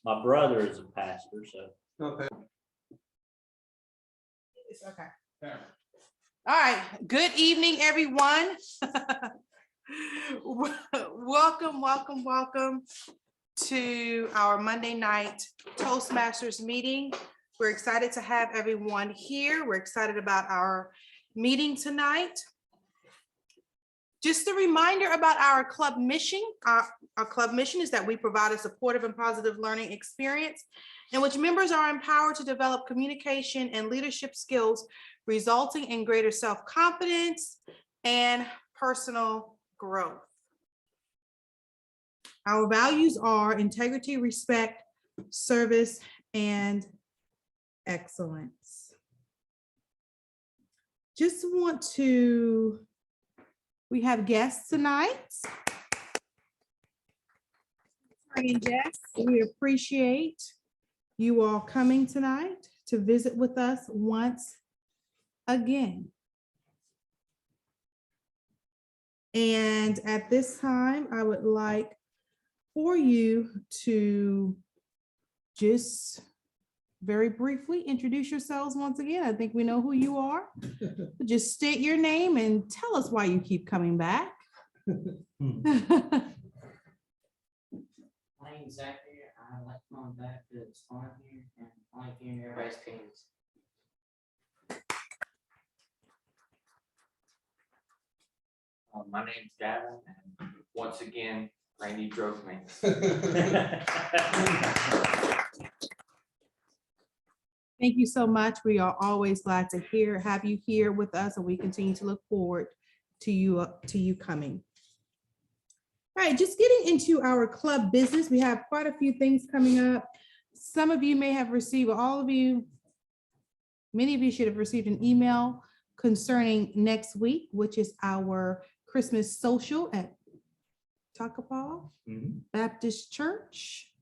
My brother is a pastor, so. Okay. It's okay. All right. Good evening, everyone. Welcome to our Monday night Toastmasters meeting. We're excited to have everyone here. We're excited about our meeting tonight. Just a reminder about our club mission. Our club mission is that we provide a supportive and positive learning experience in which members are empowered to develop communication and leadership skills, resulting in greater self-confidence and personal growth. Our values are integrity, respect, service, and excellence. Just want to, we have guests tonight. And Jess, we appreciate you all coming tonight to visit with us once again. And at this time, I would like for you to just very briefly introduce yourselves once again. I think we know who you are. Just state your name and tell us why you keep coming back. My name's Zachary. I like coming back to it's fun here and I like hearing everybody's opinions. My name's Gavin, and once again, Randy drove me. Thank you so much. We are always glad to have you here with us, and we continue to look forward to you coming. All right, just getting into our club business. We have quite a few things coming up. Some of you may have received, all of you, many of you should have received an email concerning next week, which is our Christmas social at Tuckapaw Baptist Church.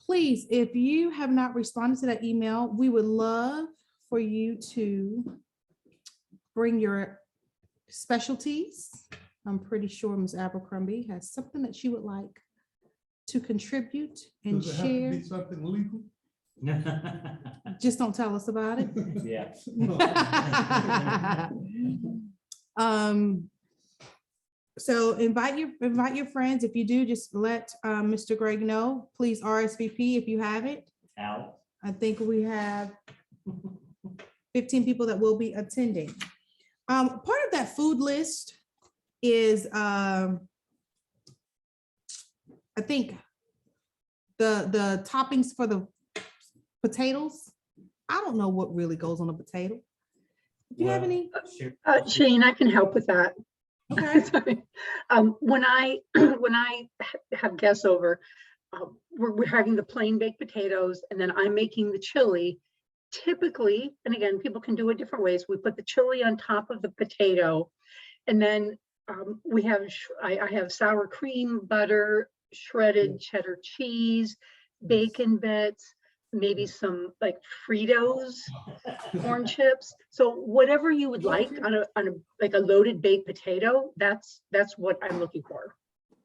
Please, if you have not responded to that email, we would love for you to bring your specialties. I'm pretty sure Ms. Abercrombie has something that she would like to contribute and Does it share. have to be something legal? Just don't tell us about it. Yeah. So invite your friends. If you do, just let Mr. Greg know. Please RSVP if you have it. Out. I think we have 15 people that will be attending. Part of that food list is I think the toppings for the potatoes. I don't know what really goes on a potato. Do you have any? Shane, I can help with that. Okay. Sorry. When I have guests over, we're having the plain baked potatoes, and then I'm making the chili. Typically, and again, people can do it different ways. We put the chili on top of the potato, and then I have sour cream, butter, shredded cheddar cheese, bacon bits, maybe some like Fritos, corn chips. So whatever you would like on a like a loaded baked potato, that's what I'm looking for.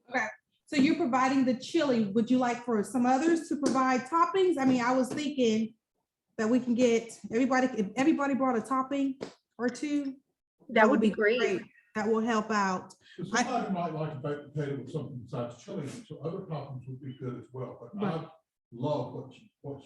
Okay. So you're providing the chili. Would you like for some others to provide toppings? I mean, I was thinking that we can get everybody, if everybody brought a topping or two, That would be great. That will help out. So somebody might like a baked potato with something besides chili, so other toppings would be good as well, but Right. I love what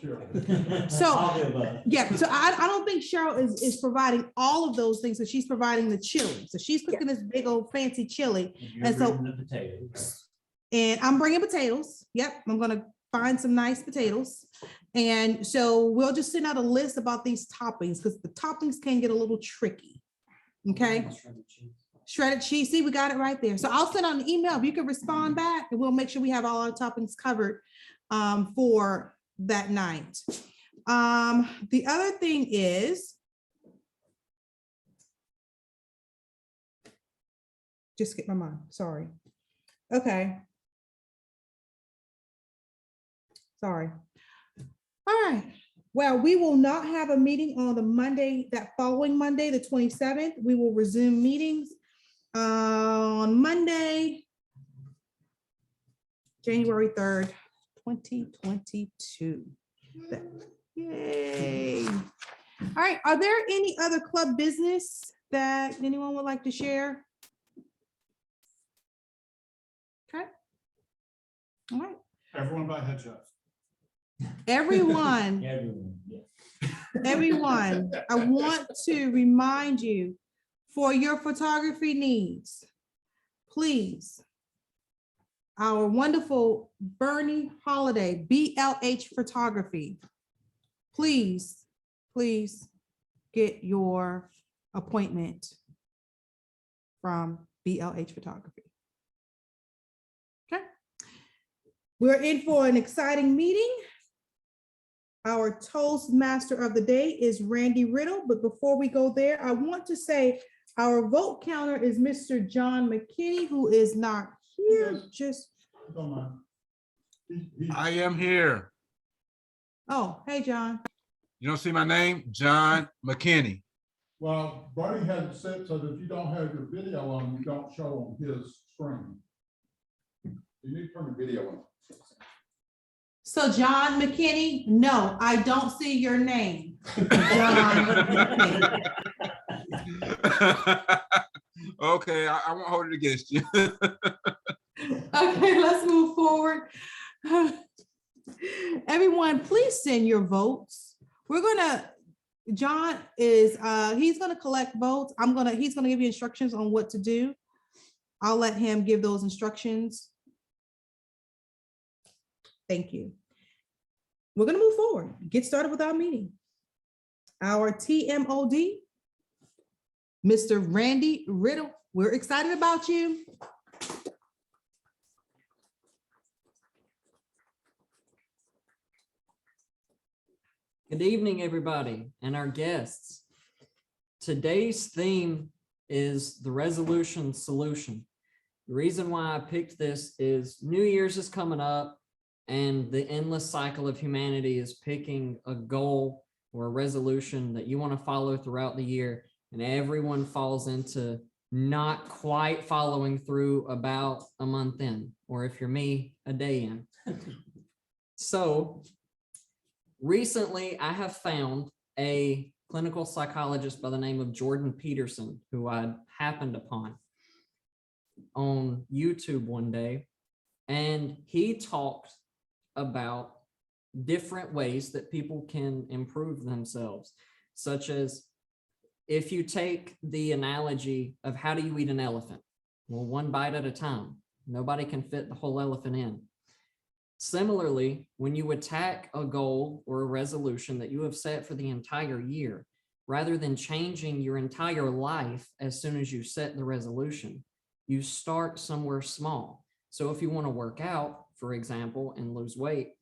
Cheryl. So, yeah, so I don't think Cheryl is providing all of those things, so she's providing the chili. So she's cooking this big old fancy chili. And so- the potatoes. And I'm bringing potatoes. Yep, I'm gonna find some nice potatoes. And so we'll just send out a list about these toppings because the toppings can get a little tricky. Okay, shredded cheese. See, we got it right there. So I'll send out an email. If you can respond back, and we'll make sure we have all our toppings covered for that night. The other thing is, just skip my mind. Sorry. Okay. Sorry. All right. Well, we will not have a meeting on the Monday, that following Monday, the 27th. We will resume meetings on Monday, January 3rd, 2022. Yay. All right, are there any other club business that anyone would like to share? Okay. All right, Everyone by headshots. everyone, Everyone, yes. everyone, I want to remind you, for your photography needs, please, our wonderful Bernie Holiday, BLH Photography, please get your appointment from BLH Photography. Okay. We're in for an exciting meeting. Our Toastmaster of the day is Randy Riddle, but before we go there, I want to say our vote counter is Mr. John McKinney, who is not here, Yes. just, Don't mind. I am here. oh, hey, John. You don't see my name? John McKinney. Well, Bernie had it set so that if you don't have your video on, you don't show on his screen. You need to turn your video on. So John McKinney, no, I don't see your name. John McKinney. Okay, I won't hold it against you. Okay, let's move forward. Everyone, please send your votes. We're gonna, John is, he's gonna collect votes. He's gonna give you instructions on what to do. I'll let him give those instructions. Thank you. We're gonna move forward, get started with our meeting. Our TMOD, Mr. Randy Riddle. We're excited about you. Good evening, everybody, and our guests. Today's theme is the resolution solution. The reason why I picked this is New Year's is coming up, and the endless cycle of humanity is picking a goal or a resolution that you want to follow throughout the year, and everyone falls into not quite following through about a month in, or if you're me, a day in. So recently, I have found a clinical psychologist by the name of Jordan Peterson, who I happened upon on YouTube one day, and he talked about different ways that people can improve themselves, such as if you take the analogy of how do you eat an elephant? Well, one bite at a time. Nobody can fit the whole elephant in. Similarly, when you attack a goal or a resolution that you have set for the entire year, rather than changing your entire life as soon as you set the resolution, you start somewhere small. So if you want to work out, for example, and lose weight,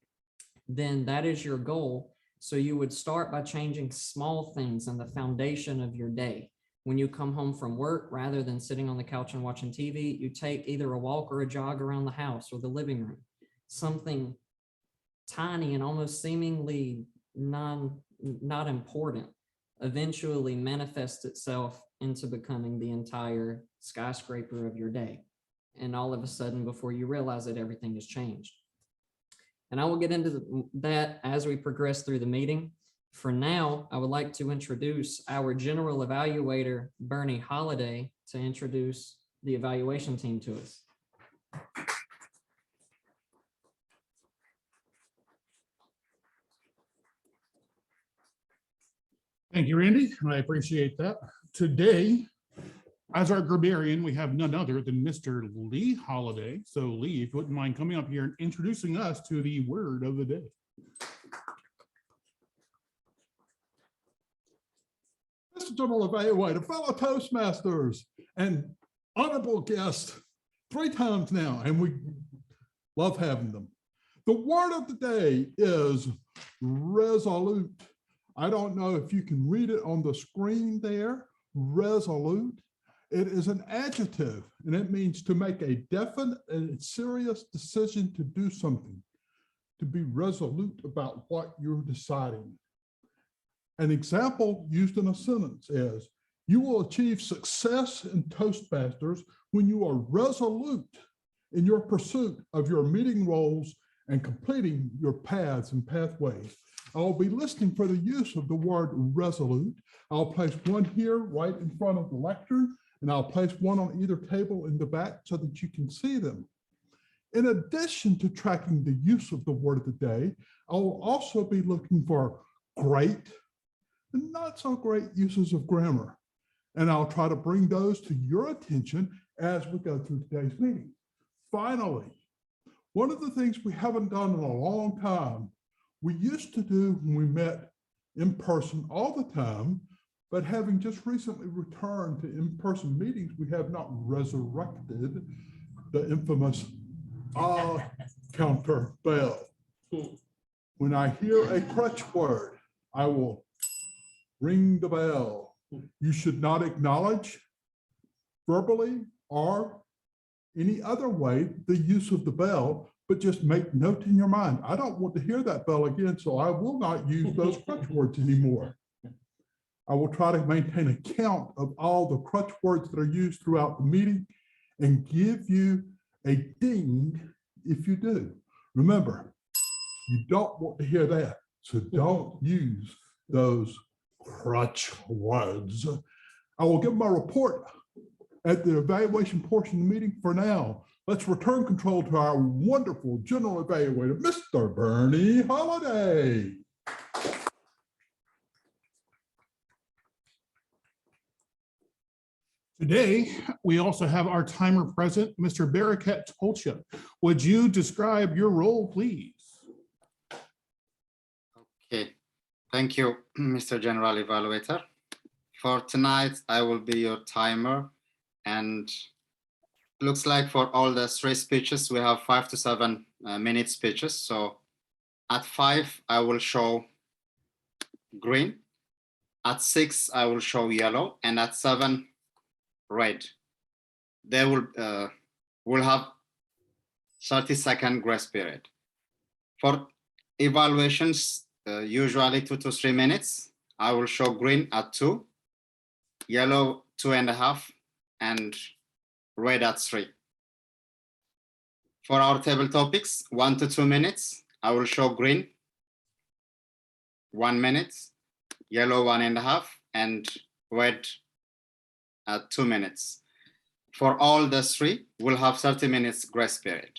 then that is your goal. So you would start by changing small things in the foundation of your day. When you come home from work, rather than sitting on the couch and watching TV, you take either a walk or a jog around the house or the living room. Something tiny and almost seemingly not important eventually manifests itself into becoming the entire skyscraper of your day. And all of a sudden, before you realize it, everything has changed. And I will get into that as we progress through the meeting. For now, I would like to introduce our general evaluator, BURNNIE HOLLIDAY, to introduce the evaluation team to us. Thank you, Randy. I appreciate that. Today, as our grammarian, we have none other than Mr. Lee Holiday. So Lee, if you wouldn't mind coming up here and introducing us to the word of the day. Mr. General Evaluator, fellow Toastmasters, and honorable guests 3 times now, and we love having them. The word of the day is resolute. I don't know if you can read it on the screen there, resolute. It is an adjective, and it means to make a definite and serious decision to do something, to be resolute about what you're deciding. An example used in a sentence is, you will achieve success in Toastmasters when you are resolute in your pursuit of your meeting roles and completing your paths and pathways. I'll be listening for the use of the word resolute. I'll place one here right in front of the lectern, and I'll place one on either table in the back so that you can see them. In addition to tracking the use of the word of the day, I will also be looking for great and not so great uses of grammar. And I'll try to bring those to your attention as we go through today's meeting. Finally, one of the things we haven't done in a long time, we used to do when we met in person all the time, but having just recently returned to in-person meetings, we have not resurrected the infamous counter bell. When I hear a crutch word, I will ring the bell. You should not acknowledge verbally or any other way the use of the bell, but just make note in your mind. I don't want to hear that bell again, so I will not use those crutch words anymore. I will try to maintain a count of all the crutch words that are used throughout the meeting and give you a ding if you do. Remember, you don't want to hear that, so don't use those crutch words. I will give my report at the evaluation portion of the meeting. For now, let's return control to our wonderful general evaluator, Mr. Bernie Holiday. Today, we also have our timer present, Mr. Barakat Tolcha. Would you describe your role, please? Okay, thank you, Mr. General Evaluator. For tonight, I will be your timer, and looks like for all the 3 speeches, we have 5 to 7 minute speeches. So at 5, I will show green. At 6, I will show yellow, and at 7, red. They will have 30-second grace period. For evaluations, usually 2 to 3 minutes, I will show green at 2, yellow 2.5, and red at 3. For our table topics, 1 to 2 minutes, I will show green 1 minute, yellow 1.5, and red at 2 minutes. For all the 3, we'll have 30 minutes grace period.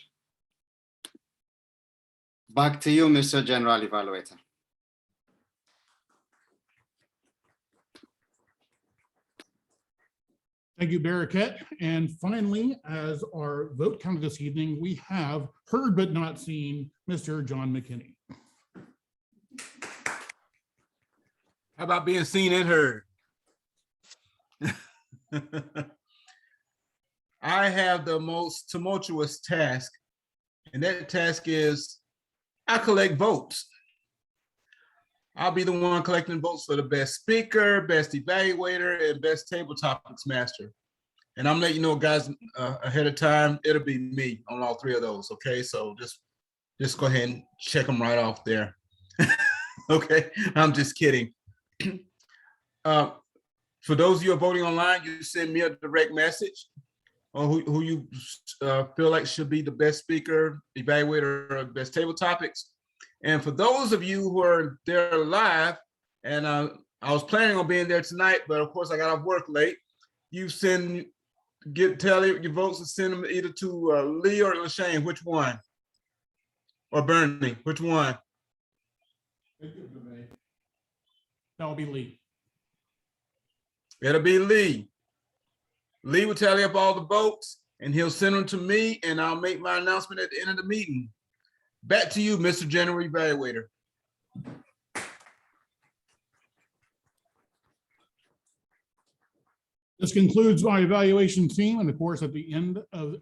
Back to you, Mr. General Evaluator. Thank you, Barakat. And finally, as our vote counter this evening, we have heard but not seen Mr. John McKinney. How about being seen and heard? I have the most tumultuous task, and that task is I collect votes. I'll be the one collecting votes for the best speaker, best evaluator, and best table topics master. And I'm letting you know, guys, ahead of time, it'll be me on all 3 of those. Okay, so just go ahead and check them right off there. Okay, I'm just kidding. For those of you who are voting online, you send me a direct message on who you feel like should be the best speaker, evaluator, or best table topics. And for those of you who are there live, and I was planning on being there tonight, but of course I got off work late, you tell your votes and send them either to Lee or LaShane. Which one? Or Bernie, which one? That will be Lee. It'll be Lee. Lee will tally up all the votes and he'll send them to me, and I'll make my announcement at the end of the meeting. Back to you, Mr. General Evaluator. This concludes my evaluation team. And of course, at the end of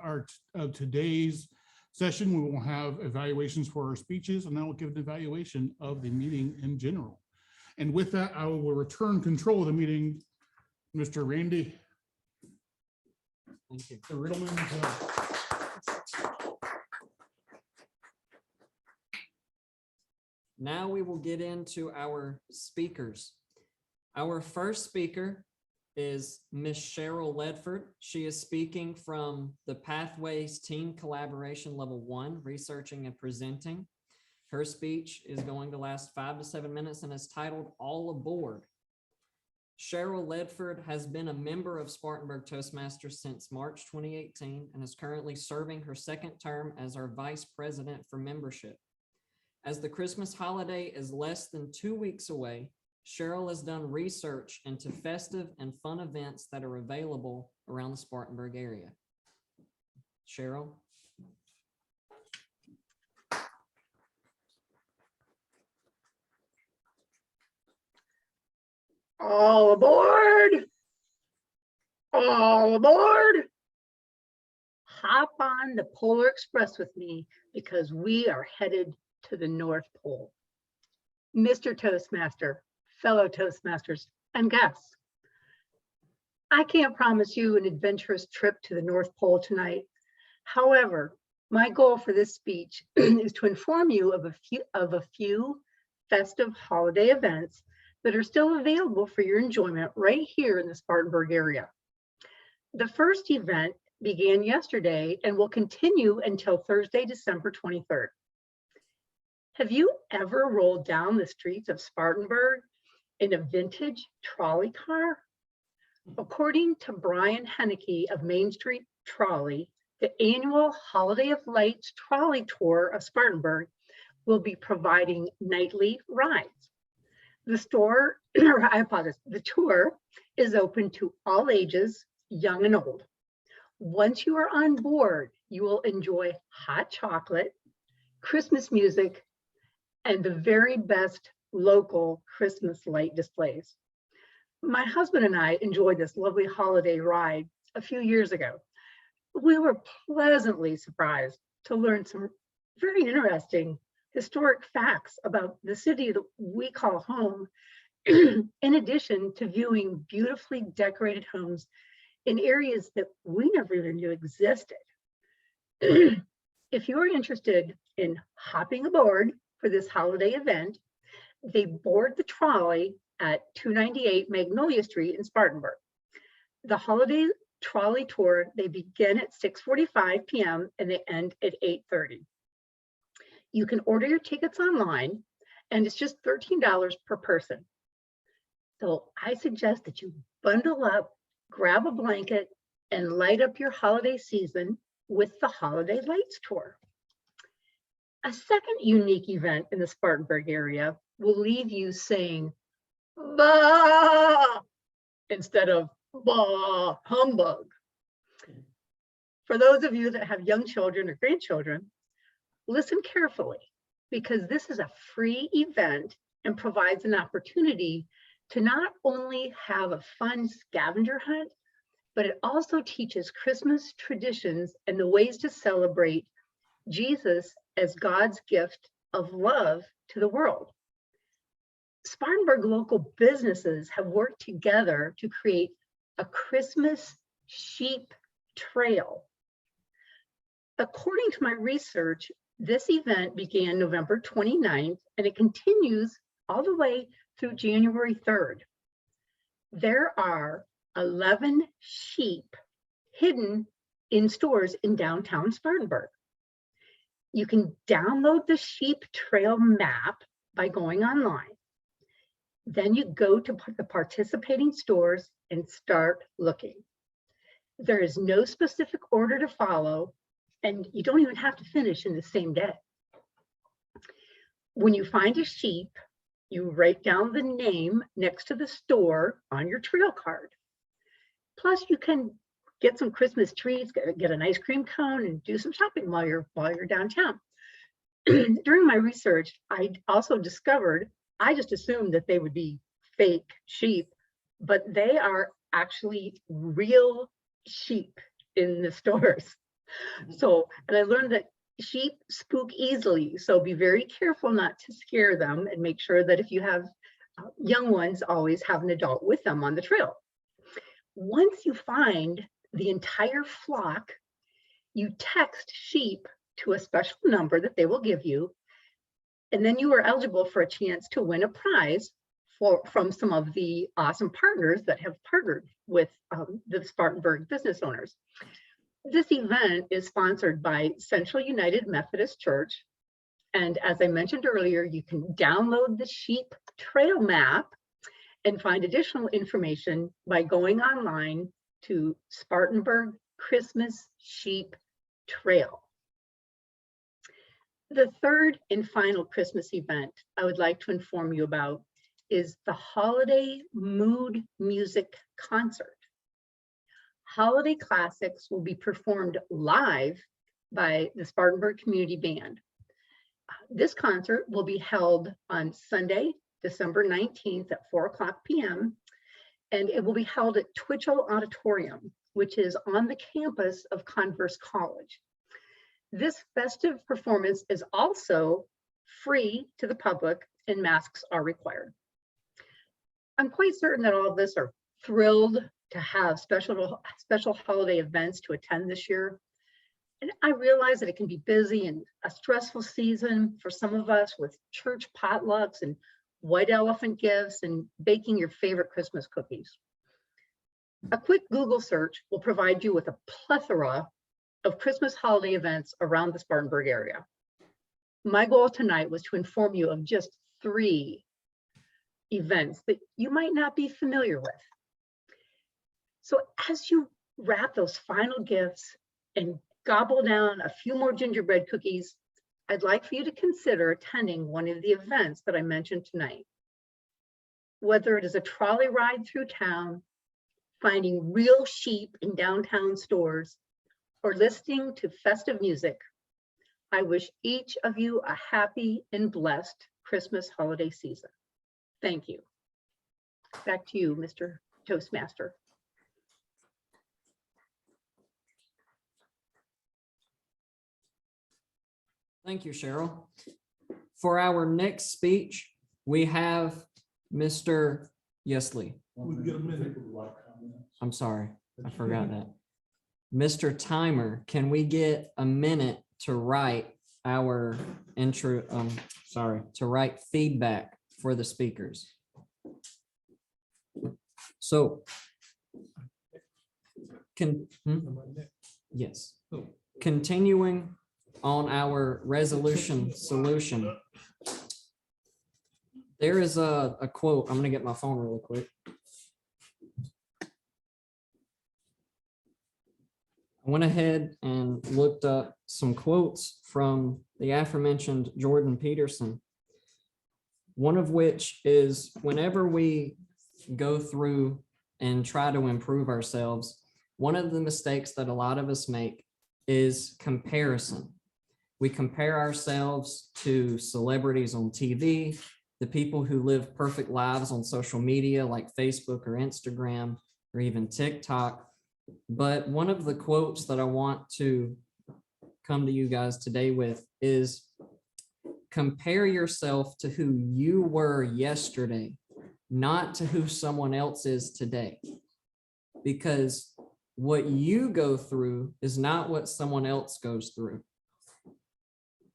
today's session, we will have evaluations for our speeches, and then we'll give an evaluation of the meeting in general. And with that, I will return control of the meeting, Mr. Randy. Thank you. The Riddleman. Now we will get into our speakers. Our first speaker is Miss CHERYL LEDFORD. She is speaking from the Pathways Team Collaboration Level 1, Researching and Presenting. Her speech is going to last 5 to 7 minutes and is titled All Aboard. CHERYL LEDFORD has been a member of Spartanburg Toastmasters since March 2018 and is currently serving her second term as our Vice President for Membership. As the Christmas holiday is less than 2 weeks away, CHERYL has done research into festive and fun events that are available around the Spartanburg area. CHERYL. All aboard. All aboard. Hop on the Polar Express with me because we are headed to the North Pole. Mr. Toastmaster, fellow Toastmasters, and guests, I can't promise you an adventurous trip to the North Pole tonight. However, my goal for this speech is to inform you of a few festive holiday events that are still available for your enjoyment right here in the Spartanburg area. The first event began yesterday and will continue until Thursday, December 23rd. Have you ever rolled down the streets of Spartanburg in a vintage trolley car? According to Brian Henneke of Main Street Trolley, the annual Holiday of Lights trolley tour of Spartanburg will be providing nightly rides. The tour is open to all ages, young and old. Once you are on board, you will enjoy hot chocolate, Christmas music, and the very best local Christmas light displays. My husband and I enjoyed this lovely holiday ride a few years ago. We were pleasantly surprised to learn some very interesting historic facts about the city that we call home, in addition to viewing beautifully decorated homes in areas that we never even knew existed. If you're interested in hopping aboard for this holiday event, they board the trolley at 298 Magnolia Street in Spartanburg. The holiday trolley tour, they begin at 6:45 p.m. and they end at 8:30. You can order your tickets online and it's just $13 per person. So I suggest that you bundle up, grab a blanket, and light up your holiday season with the Holiday Lights Tour. A second unique event in the Spartanburg area will leave you saying, bah, instead of bah, humbug. For those of you that have young children or grandchildren, listen carefully, because this is a free event and provides an opportunity to not only have a fun scavenger hunt, but it also teaches Christmas traditions and the ways to celebrate Jesus as God's gift of love to the world. Spartanburg local businesses have worked together to create a Christmas sheep trail. According to my research, this event began November 29th and it continues all the way through January 3rd. There are 11 sheep hidden in stores in downtown Spartanburg. You can download the sheep trail map by going online. Then you go to the participating stores and start looking. There is no specific order to follow, and you don't even have to finish in the same day. When you find a sheep, you write down the name next to the store on your trail card. Plus, you can get some Christmas treats, get an ice cream cone, and do some shopping while you're downtown. During my research, I also discovered, I just assumed that they would be fake sheep, but they are actually real sheep in the stores. So, and I learned that sheep spook easily, so be very careful not to scare them, and make sure that if you have young ones, always have an adult with them on the trail. Once you find the entire flock, you text sheep to a special number that they will give you, and then you are eligible for a chance to win a prize from some of the awesome partners that have partnered with the Spartanburg business owners. This event is sponsored by Central United Methodist Church. And as I mentioned earlier, you can download the sheep trail map and find additional information by going online to Spartanburg Christmas Sheep Trail. The third and final Christmas event I would like to inform you about is the Holiday Mood Music Concert. Holiday classics will be performed live by the Spartanburg Community Band. This concert will be held on Sunday, December 19th at 4:00 p.m. and it will be held at Twitchell Auditorium, which is on the campus of Converse College. This festive performance is also free to the public and masks are required. I'm quite certain that all of us are thrilled to have special holiday events to attend this year. And I realize that it can be busy and a stressful season for some of us with church potlucks and white elephant gifts and baking your favorite Christmas cookies. A quick Google search will provide you with a plethora of Christmas holiday events around the Spartanburg area. My goal tonight was to inform you of just 3 events that you might not be familiar with. So as you wrap those final gifts and gobble down a few more gingerbread cookies, I'd like for you to consider attending one of the events that I mentioned tonight. Whether it is a trolley ride through town, finding real sheep in downtown stores, or listening to festive music, I wish each of you a happy and blessed Christmas holiday season. Thank you. Back to you, Mr. Toastmaster. Thank you, Cheryl. For our next speech, we have Mr. Yesley. We get a minute. I'm sorry, I forgot that. Mr. Timer, can we get a minute to write our intro, to write feedback for the speakers? So, yes, continuing on our resolution solution, there is a quote. I'm gonna get my phone really quick. I went ahead and looked up some quotes from the aforementioned Jordan Peterson, one of which is, whenever we go through and try to improve ourselves, one of the mistakes that a lot of us make is comparison. We compare ourselves to celebrities on TV, the people who live perfect lives on social media like Facebook or Instagram or even TikTok. But one of the quotes that I want to come to you guys today with is, compare yourself to who you were yesterday, not to who someone else is today. Because what you go through is not what someone else goes through.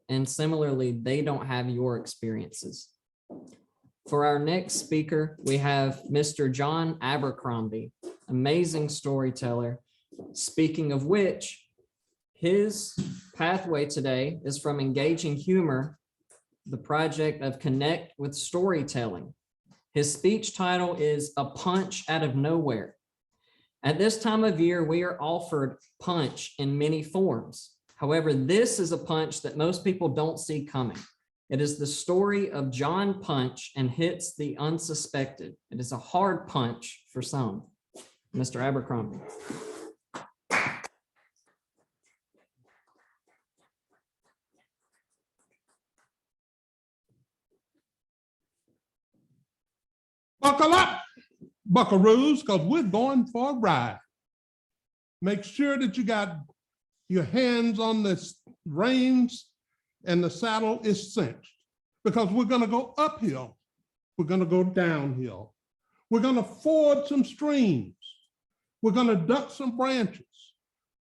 And similarly, they don't have your experiences. For our next speaker, we have Mr. John Abercrombie, amazing storyteller. Speaking of which, his pathway today is from engaging humor, the project of Connect with Storytelling. His speech title is A Punch Out of Nowhere. At this time of year, we are offered punch in many forms. However, this is a punch that most people don't see coming. It is the story of John Punch and hits the unsuspected. It is a hard punch for some. Mr. Abercrombie. Buckle up, buckaroos, because we're going for a ride. Make sure that you got your hands on the reins and the saddle is cinched, because we're going to go uphill. We're going to go downhill. We're going to ford some streams. We're going to duck some branches.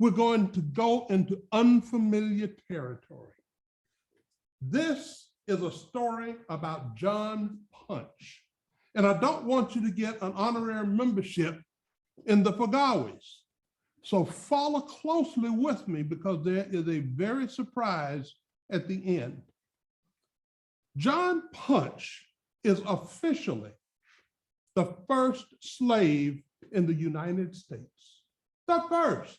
We're going to go into unfamiliar territory. This is a story about John Punch. And I don't want you to get an honorary membership in the Fagawis. So follow closely with me because there is a very surprise at the end. John Punch is officially the first slave in the United States. The first.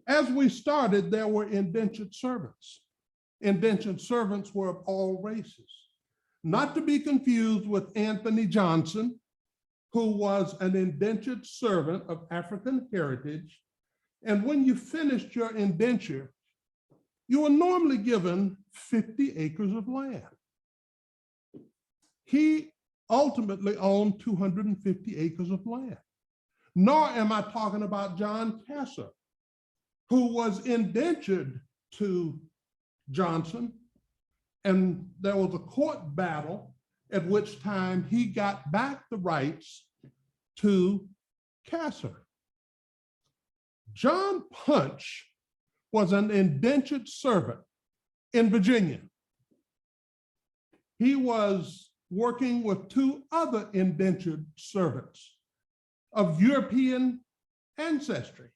As we started, there were indentured servants. Indentured servants were of all races, not to be confused with Anthony Johnson, who was an indentured servant of African heritage. And when you finished your indenture, you were normally given 50 acres of land. He ultimately owned 250 acres of land. Nor am I talking about John Kasser, who was indentured to Johnson, and there was a court battle at which time he got back the rights to Kasser. John Punch was an indentured servant in Virginia. He was working with two other indentured servants of European ancestry.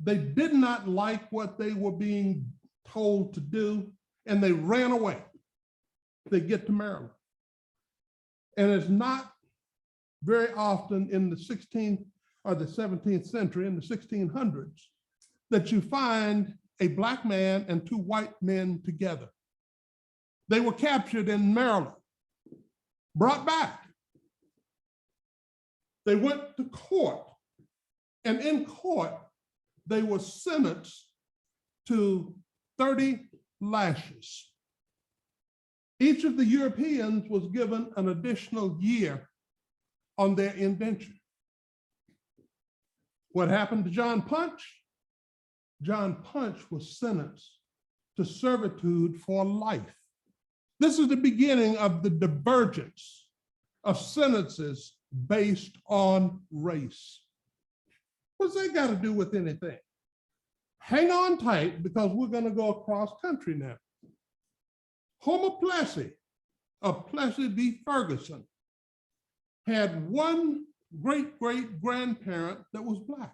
They did not like what they were being told to do, and they ran away. They get to Maryland. And it's not very often in the 16th or the 17th century, in the 1600s, that you find a Black man and two white men together. They were captured in Maryland, brought back. They went to court, and in court, they were sentenced to 30 lashes. Each of the Europeans was given an additional year on their indenture. What happened to John Punch? John Punch was sentenced to servitude for life. This is the beginning of the divergence of sentences based on race. What's that got to do with anything? Hang on tight because we're going to go across country now. Homer Plessy of Plessy v. Ferguson had one great-great-grandparent that was Black,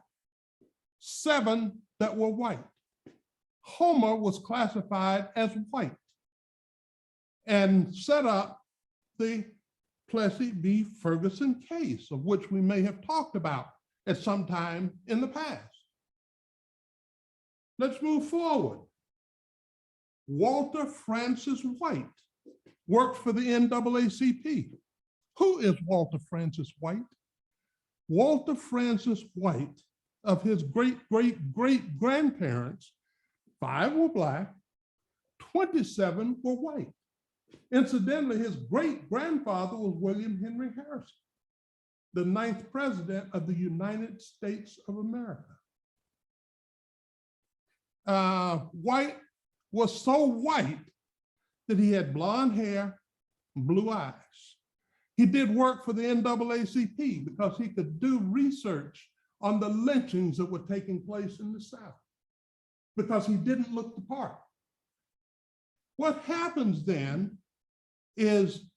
7 that were white. Homer was classified as white and set up the Plessy v. Ferguson case, of which we may have talked about at some time in the past. Let's move forward. Walter Francis White worked for the NAACP. Who is Walter Francis White? Walter Francis White, of his great-great-great-grandparents, 5 were Black, 27 were white. Incidentally, his great-grandfather was William Henry Harrison, the 9th president of the United States of America. White was so white that he had blonde hair and blue eyes. He did work for the NAACP because he could do research on the lynchings that were taking place in the South because he didn't look the part. What happens then is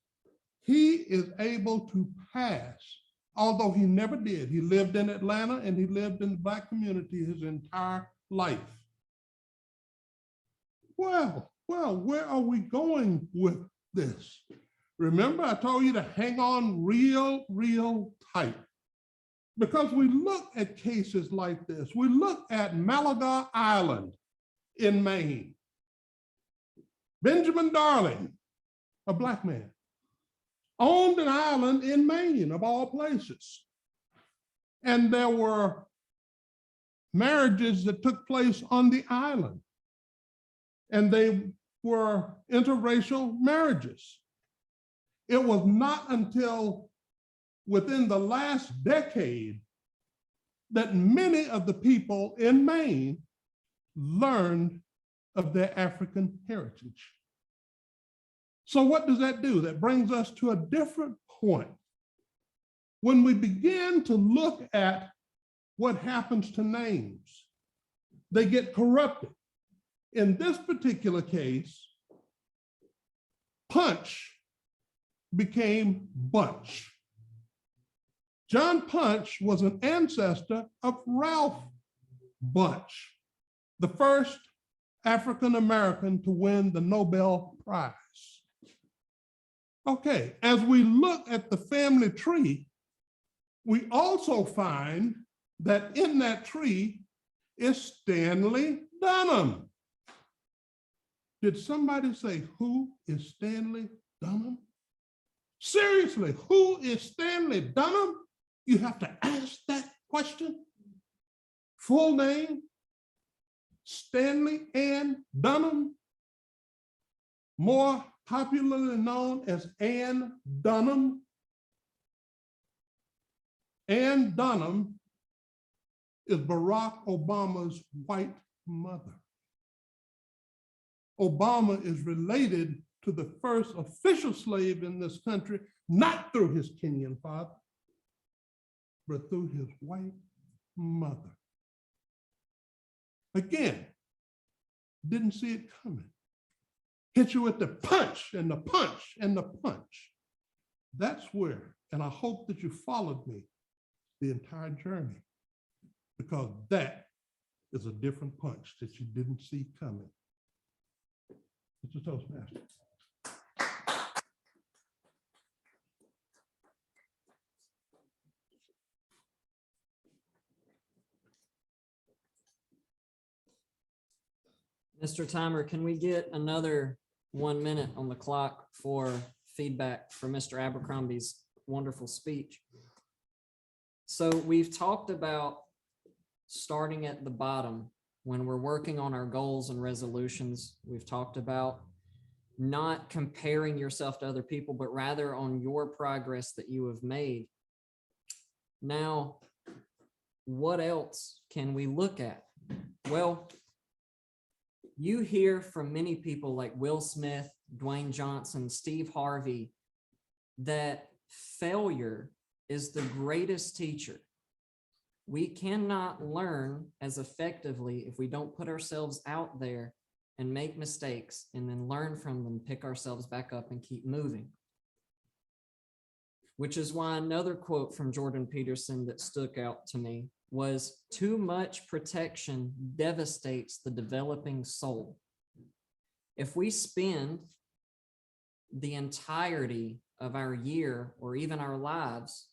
he is able to pass, although he never did. He lived in Atlanta and he lived in the Black community his entire life. Well, where are we going with this? Remember, I told you to hang on real tight. Because we look at cases like this. We look at Malaga Island in Maine. Benjamin Darling, a Black man, owned an island in Maine, of all places. And there were marriages that took place on the island. And they were interracial marriages. It was not until within the last decade that many of the people in Maine learned of their African heritage. So what does that do? That brings us to a different point. When we begin to look at what happens to names, they get corrupted. In this particular case, Punch became Bunch. John Punch was an ancestor of Ralph Bunche, the first African-American to win the Nobel Prize. Okay, as we look at the family tree, we also find that in that tree is Stanley Dunham. Did somebody say, who is Stanley Dunham? Seriously, who is Stanley Dunham? You have to ask that question. Full name, Stanley Ann Dunham, more popularly known as Ann Dunham. Ann Dunham is Barack Obama's white mother. Obama is related to the first official slave in this country, not through his Kenyan father, but through his white mother. Again, didn't see it coming. Hit you with the punch and the punch and the punch. That's where, and I hope that you followed me the entire journey, because that is a different punch that you didn't see coming. Mr. Toastmaster. Mr. Timer, can we get another 1 minute on the clock for feedback for Mr. Abercrombie's wonderful speech? So we've talked about starting at the bottom when we're working on our goals and resolutions. We've talked about not comparing yourself to other people, but rather on your progress that you have made. Now, what else can we look at? Well, you hear from many people like Will Smith, Dwayne Johnson, Steve Harvey, that failure is the greatest teacher. We cannot learn as effectively if we don't put ourselves out there and make mistakes and then learn from them, pick ourselves back up and keep moving. Which is why another quote from Jordan Peterson that stuck out to me was, "Too much protection devastates the developing soul." If we spend the entirety of our year or even our lives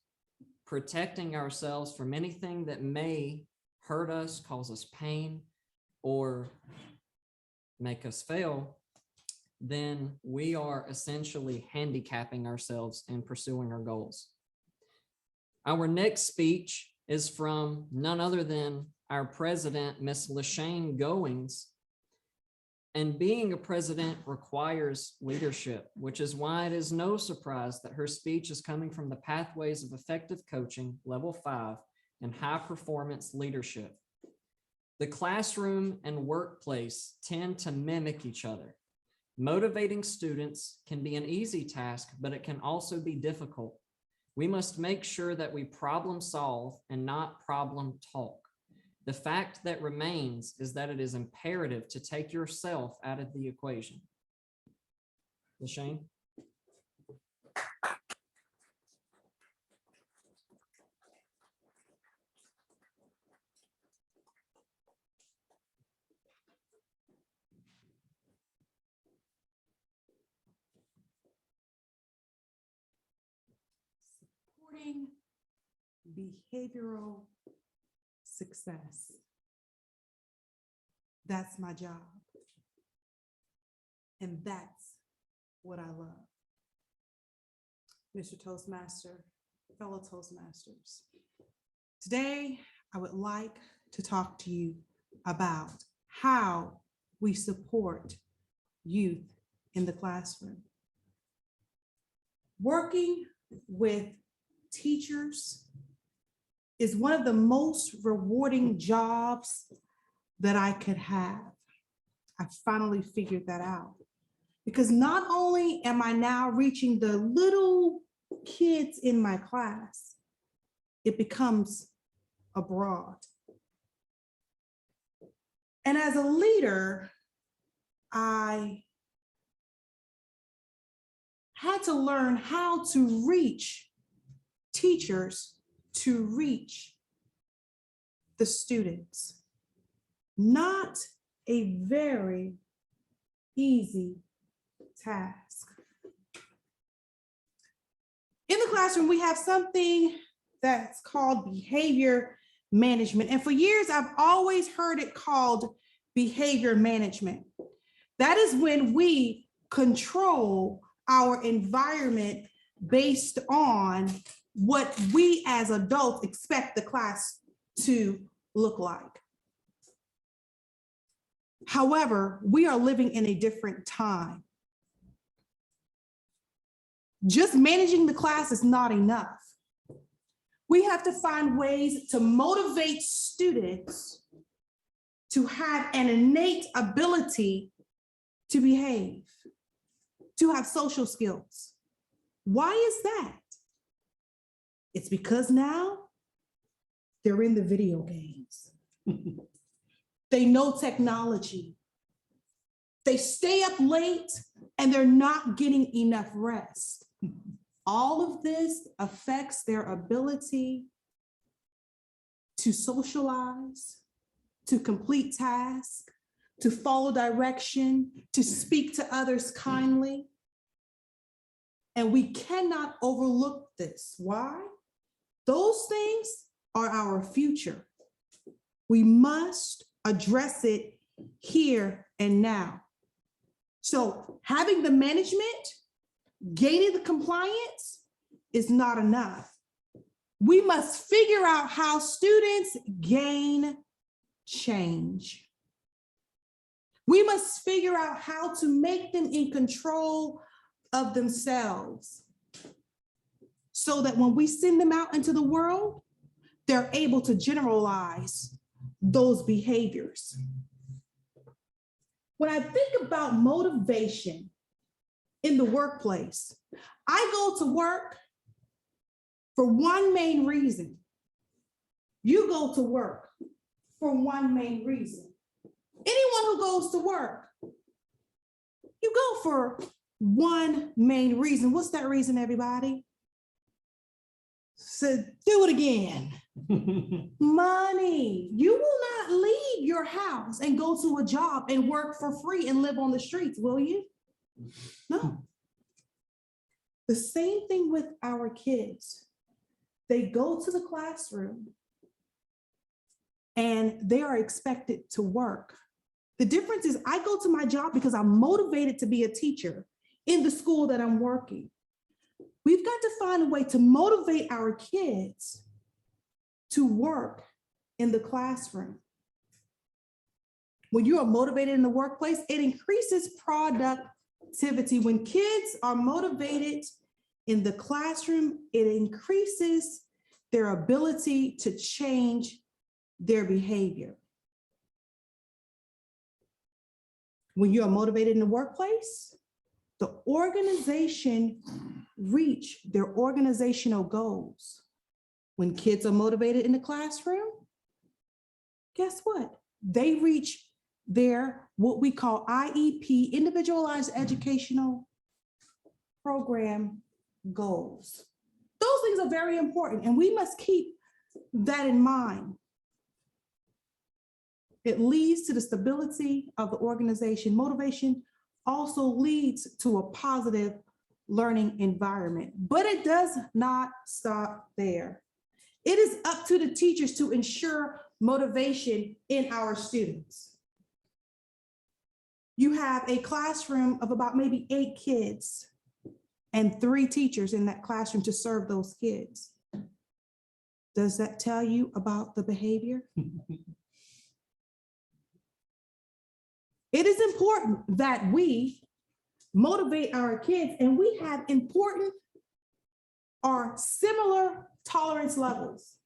protecting ourselves from anything that may hurt us, cause us pain, or make us fail, then we are essentially handicapping ourselves in pursuing our goals. Our next speech is from none other than our president, Miss LaShanne Goins. And being a president requires leadership, which is why it is no surprise that her speech is coming from the Pathways of Effective Coaching, Level 5, and High Performance Leadership. The classroom and workplace tend to mimic each other. Motivating students can be an easy task, but it can also be difficult. We must make sure that we problem solve and not problem talk. The fact that remains is that it is imperative to take yourself out of the equation. LaShanne? Supporting behavioral success. That's my job. And that's what I love. Mr. Toastmaster, fellow Toastmasters, today I would like to talk to you about how we support youth in the classroom. Working with teachers is one of the most rewarding jobs that I could have. I finally figured that out, because not only am I now reaching the little kids in my class, it becomes abroad. And as a leader, I had to learn how to reach teachers to reach the students. Not a very easy task. In the classroom, we have something that's called behavior management. And for years, I've always heard it called behavior management. That is when we control our environment based on what we as adults expect the class to look like. However, we are living in a different time. Just managing the class is not enough. We have to find ways to motivate students to have an innate ability to behave, to have social skills. Why is that? It's because now they're in the video games. They know technology. They stay up late and they're not getting enough rest. All of this affects their ability to socialize, to complete tasks, to follow direction, to speak to others kindly. And we cannot overlook this. Why? Those things are our future. We must address it here and now. So having the management, gaining the compliance is not enough. We must figure out how students gain change. We must figure out how to make them in control of themselves so that when we send them out into the world, they're able to generalize those behaviors. When I think about motivation in the workplace, I go to work for one main reason. You go to work for one main reason. Anyone who goes to work, you go for one main reason. What's that reason, everybody? So do it again. Money. You will not leave your house and go to a job and work for free and live on the streets, will you? No. The same thing with our kids. They go to the classroom and they are expected to work. The difference is I go to my job because I'm motivated to be a teacher in the school that I'm working. We've got to find a way to motivate our kids to work in the classroom. When you are motivated in the workplace, it increases productivity. When kids are motivated in the classroom, it increases their ability to change their behavior. When you are motivated in the workplace, the organization reach their organizational goals. When kids are motivated in the classroom, guess what? They reach their, what we call IEP, Individualized Educational Program goals. Those things are very important and we must keep that in mind. It leads to the stability of the organization. Motivation also leads to a positive learning environment, but it does not stop there. It is up to the teachers to ensure motivation in our students. You have a classroom of about maybe 8 kids and 3 teachers in that classroom to serve those kids. Does that tell you about the behavior? It is important that we motivate our kids and we have important or similar tolerance levels.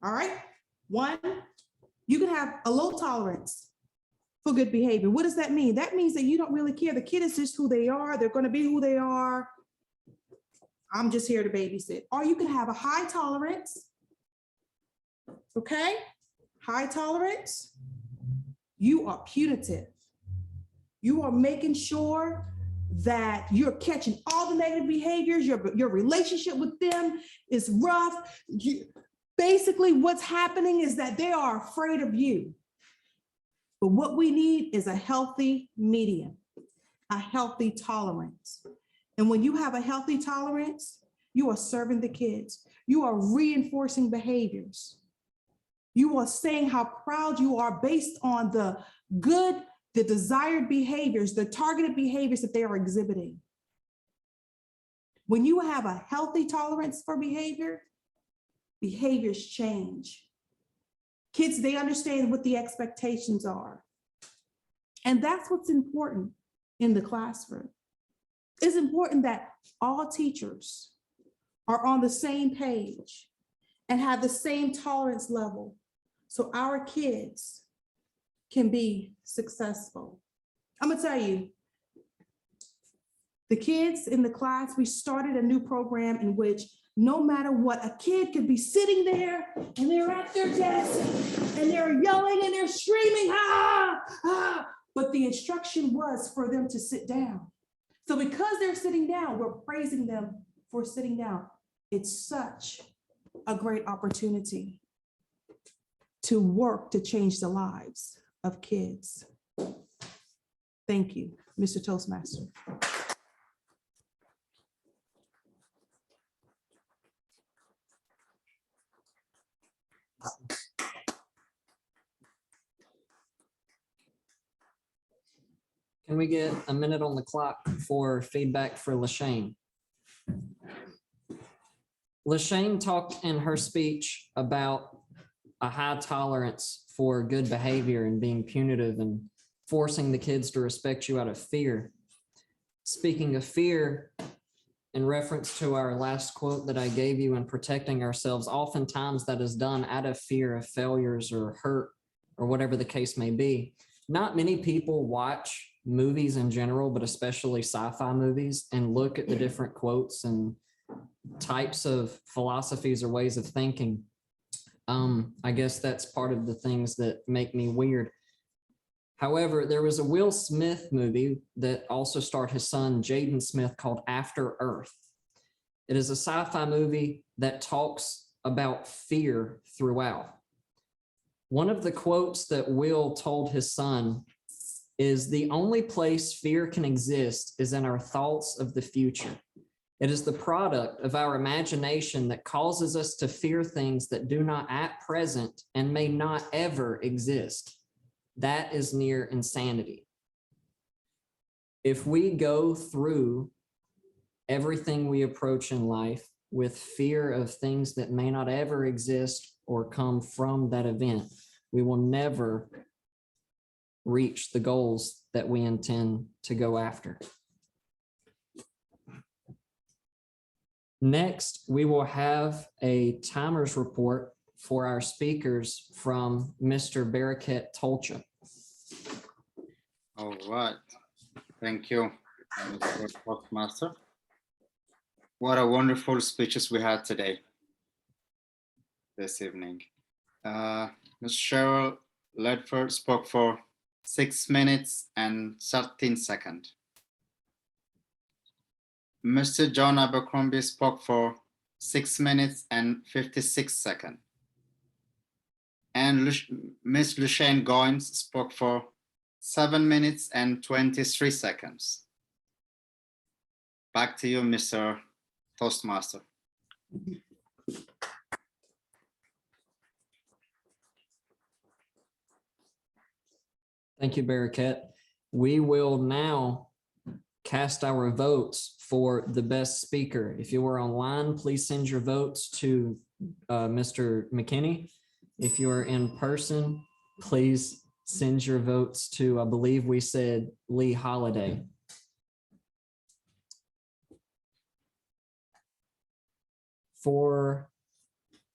All right. 1, you can have a low tolerance for good behavior. What does that mean? That means that you don't really care. The kid is just who they are. They're going to be who they are. I'm just here to babysit. Or you can have a high tolerance. Okay. High tolerance. You are punitive. You are making sure that you're catching all the negative behaviors. Your relationship with them is rough. Basically, what's happening is that they are afraid of you. But what we need is a healthy medium, a healthy tolerance. And when you have a healthy tolerance, you are serving the kids. You are reinforcing behaviors. You are saying how proud you are based on the good, the desired behaviors, the targeted behaviors that they are exhibiting. When you have a healthy tolerance for behavior, behaviors change. Kids, they understand what the expectations are. And that's what's important in the classroom. It's important that all teachers are on the same page and have the same tolerance level so our kids can be successful. I'm gonna tell you, the kids in the class, we started a new program in which no matter what, a kid could be sitting there and they're at their desk and they're yelling and they're screaming, ah, ah, but the instruction was for them to sit down. So because they're sitting down, we're praising them for sitting down. It's such a great opportunity to work to change the lives of kids. Thank you, Mr. Toastmaster. Can we get a minute on the clock for feedback for LaShane? LaShane talked in her speech about a high tolerance for good behavior and being punitive and forcing the kids to respect you out of fear. Speaking of fear, in reference to our last quote that I gave you in protecting ourselves, oftentimes that is done out of fear of failures or hurt or whatever the case may be. Not many people watch movies in general, but especially sci-fi movies, and look at the different quotes and types of philosophies or ways of thinking. I guess that's part of the things that make me weird. However, there was a Will Smith movie that also starred his son, Jaden Smith, called After Earth. It is a sci-fi movie that talks about fear throughout. One of the quotes that Will told his son is, "The only place fear can exist is in our thoughts of the future. It is the product of our imagination that causes us to fear things that do not at present and may not ever exist. That is near insanity." If we go through everything we approach in life with fear of things that may not ever exist or come from that event, we will never reach the goals that we intend to go after. Next, we will have a timers report for our speakers from Mr. Barakat Tolcha. All right. Thank you, Mr. Toastmaster. What a wonderful speeches we had today, this evening. Ms. CHERYL LEDFORD spoke for 6 minutes and 13 seconds. Mr. John Abercrombie spoke for 6 minutes and 56 seconds. And Ms. LaShane GOINS spoke for 7 minutes and 23 seconds. Back to you, Mr. Toastmaster. Thank you, Barakat. We will now cast our votes for the best speaker. If you are online, please send your votes to Mr. McKinney. If you are in person, please send your votes to, I believe we said, Lee Holiday. For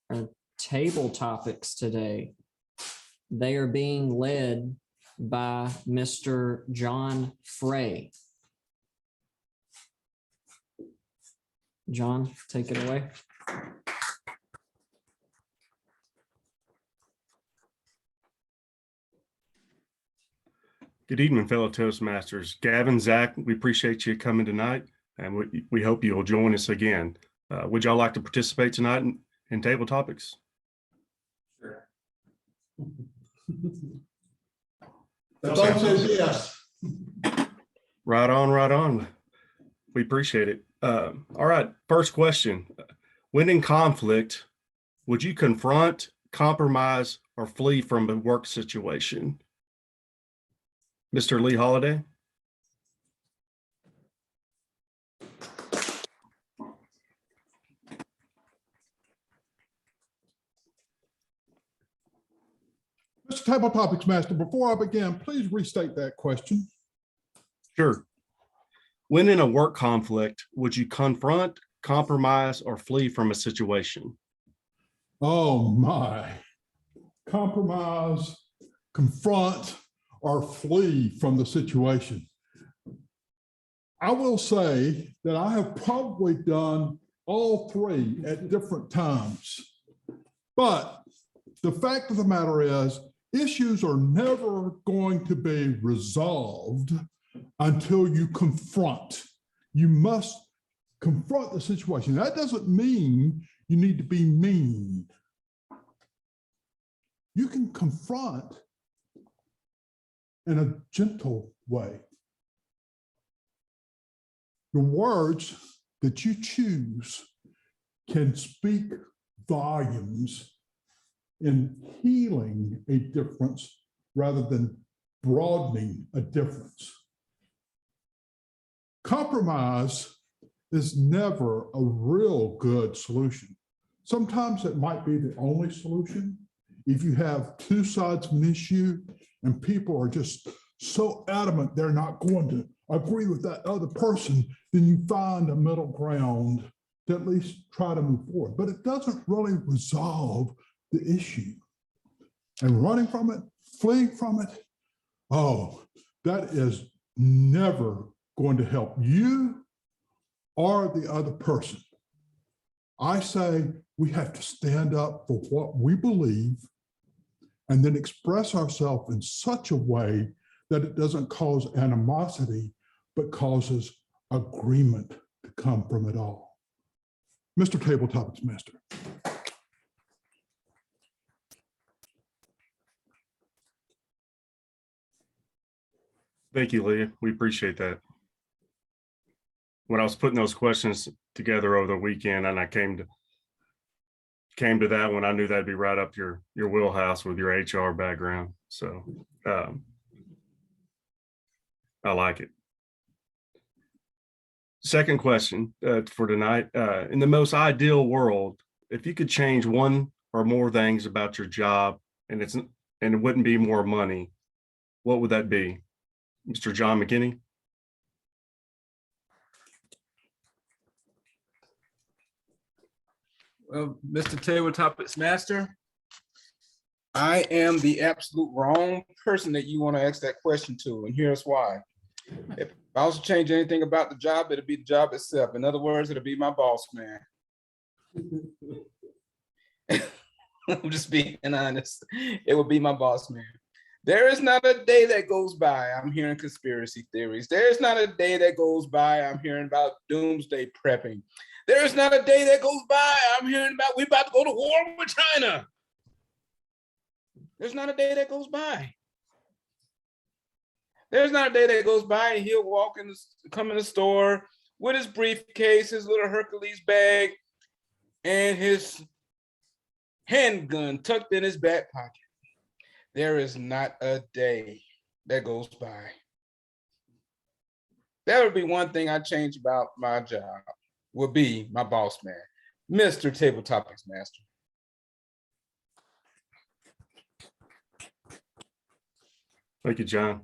our table topics today, they are being led by Mr. John FRAY. John, take it away. Good evening, fellow Toastmasters. Gavin, Zach, we appreciate you coming tonight, and we hope you'll join us again. Would y'all like to participate tonight in table topics? The vote says yes. Right on, right on. We appreciate it. All right, first question. When in conflict, would you confront, compromise, or flee from a work situation? Mr. Lee Holiday? Mr. Table Topics Master, before I begin, please restate that question. Sure. When in a work conflict, would you confront, compromise, or flee from a situation? Oh my. Compromise, confront, or flee from the situation. I will say that I have probably done all three at different times. But the fact of the matter is, issues are never going to be resolved until you confront. You must confront the situation. That doesn't mean you need to be mean. You can confront in a gentle way. The words that you choose can speak volumes in healing a difference rather than broadening a difference. Compromise is never a real good solution. Sometimes it might be the only solution. If you have two sides of an issue and people are just so adamant they're not going to agree with that other person, then you find a middle ground to at least try to move forward. But it doesn't really resolve the issue. And running from it, fleeing from it, oh, that is never going to help you or the other person. I say we have to stand up for what we believe and then express ourselves in such a way that it doesn't cause animosity, but causes agreement to come from it all. Mr. Table Topics Master. Thank you, Leah. We appreciate that. When I was putting those questions together over the weekend and I came to that one, I knew that'd be right up your wheelhouse with your HR background. So I like it. Second question for tonight. In the most ideal world, if you could change one or more things about your job and it wouldn't be more money, what would that be? Mr. John McKinney? Well, Mr. Table Topics Master, I am the absolute wrong person that you want to ask that question to, and here's why. If I was to change anything about the job, it'd be the job itself. In other words, it'll be my boss man. I'm just being honest. It would be my boss man. There is not a day that goes by I'm hearing conspiracy theories. There's not a day that goes by I'm hearing about doomsday prepping. There's not a day that goes by I'm hearing about we're about to go to war with China. There's not a day that goes by. There's not a day that goes by and he'll come in the store with his briefcase, his little Hercules bag, and his handgun tucked in his back pocket. There is not a day that goes by. That would be one thing I'd change about my job, would be my boss man, Mr. Table Topics Master. Thank you, John.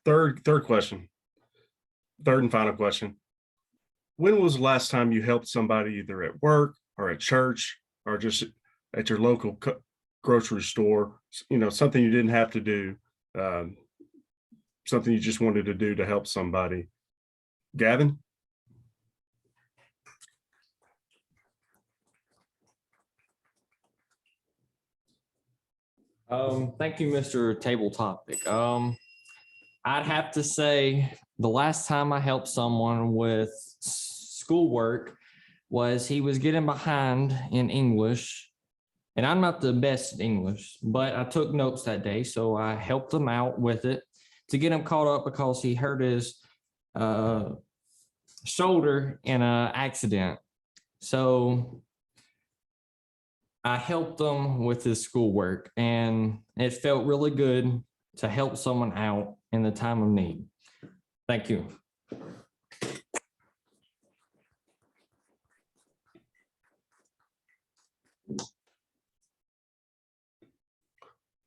Third question, third and final question. When was the last time you helped somebody either at work or at church or just at your local grocery store, something you didn't have to do, something you just wanted to do to help somebody? Gavin? Thank you, Mr. Table Topic. I'd have to say the last time I helped someone with schoolwork was he was getting behind in English. And I'm not the best at English, but I took notes that day, so I helped him out with it to get him caught up because he hurt his shoulder in an accident. So I helped him with his schoolwork, and it felt really good to help someone out in the time of need. Thank you.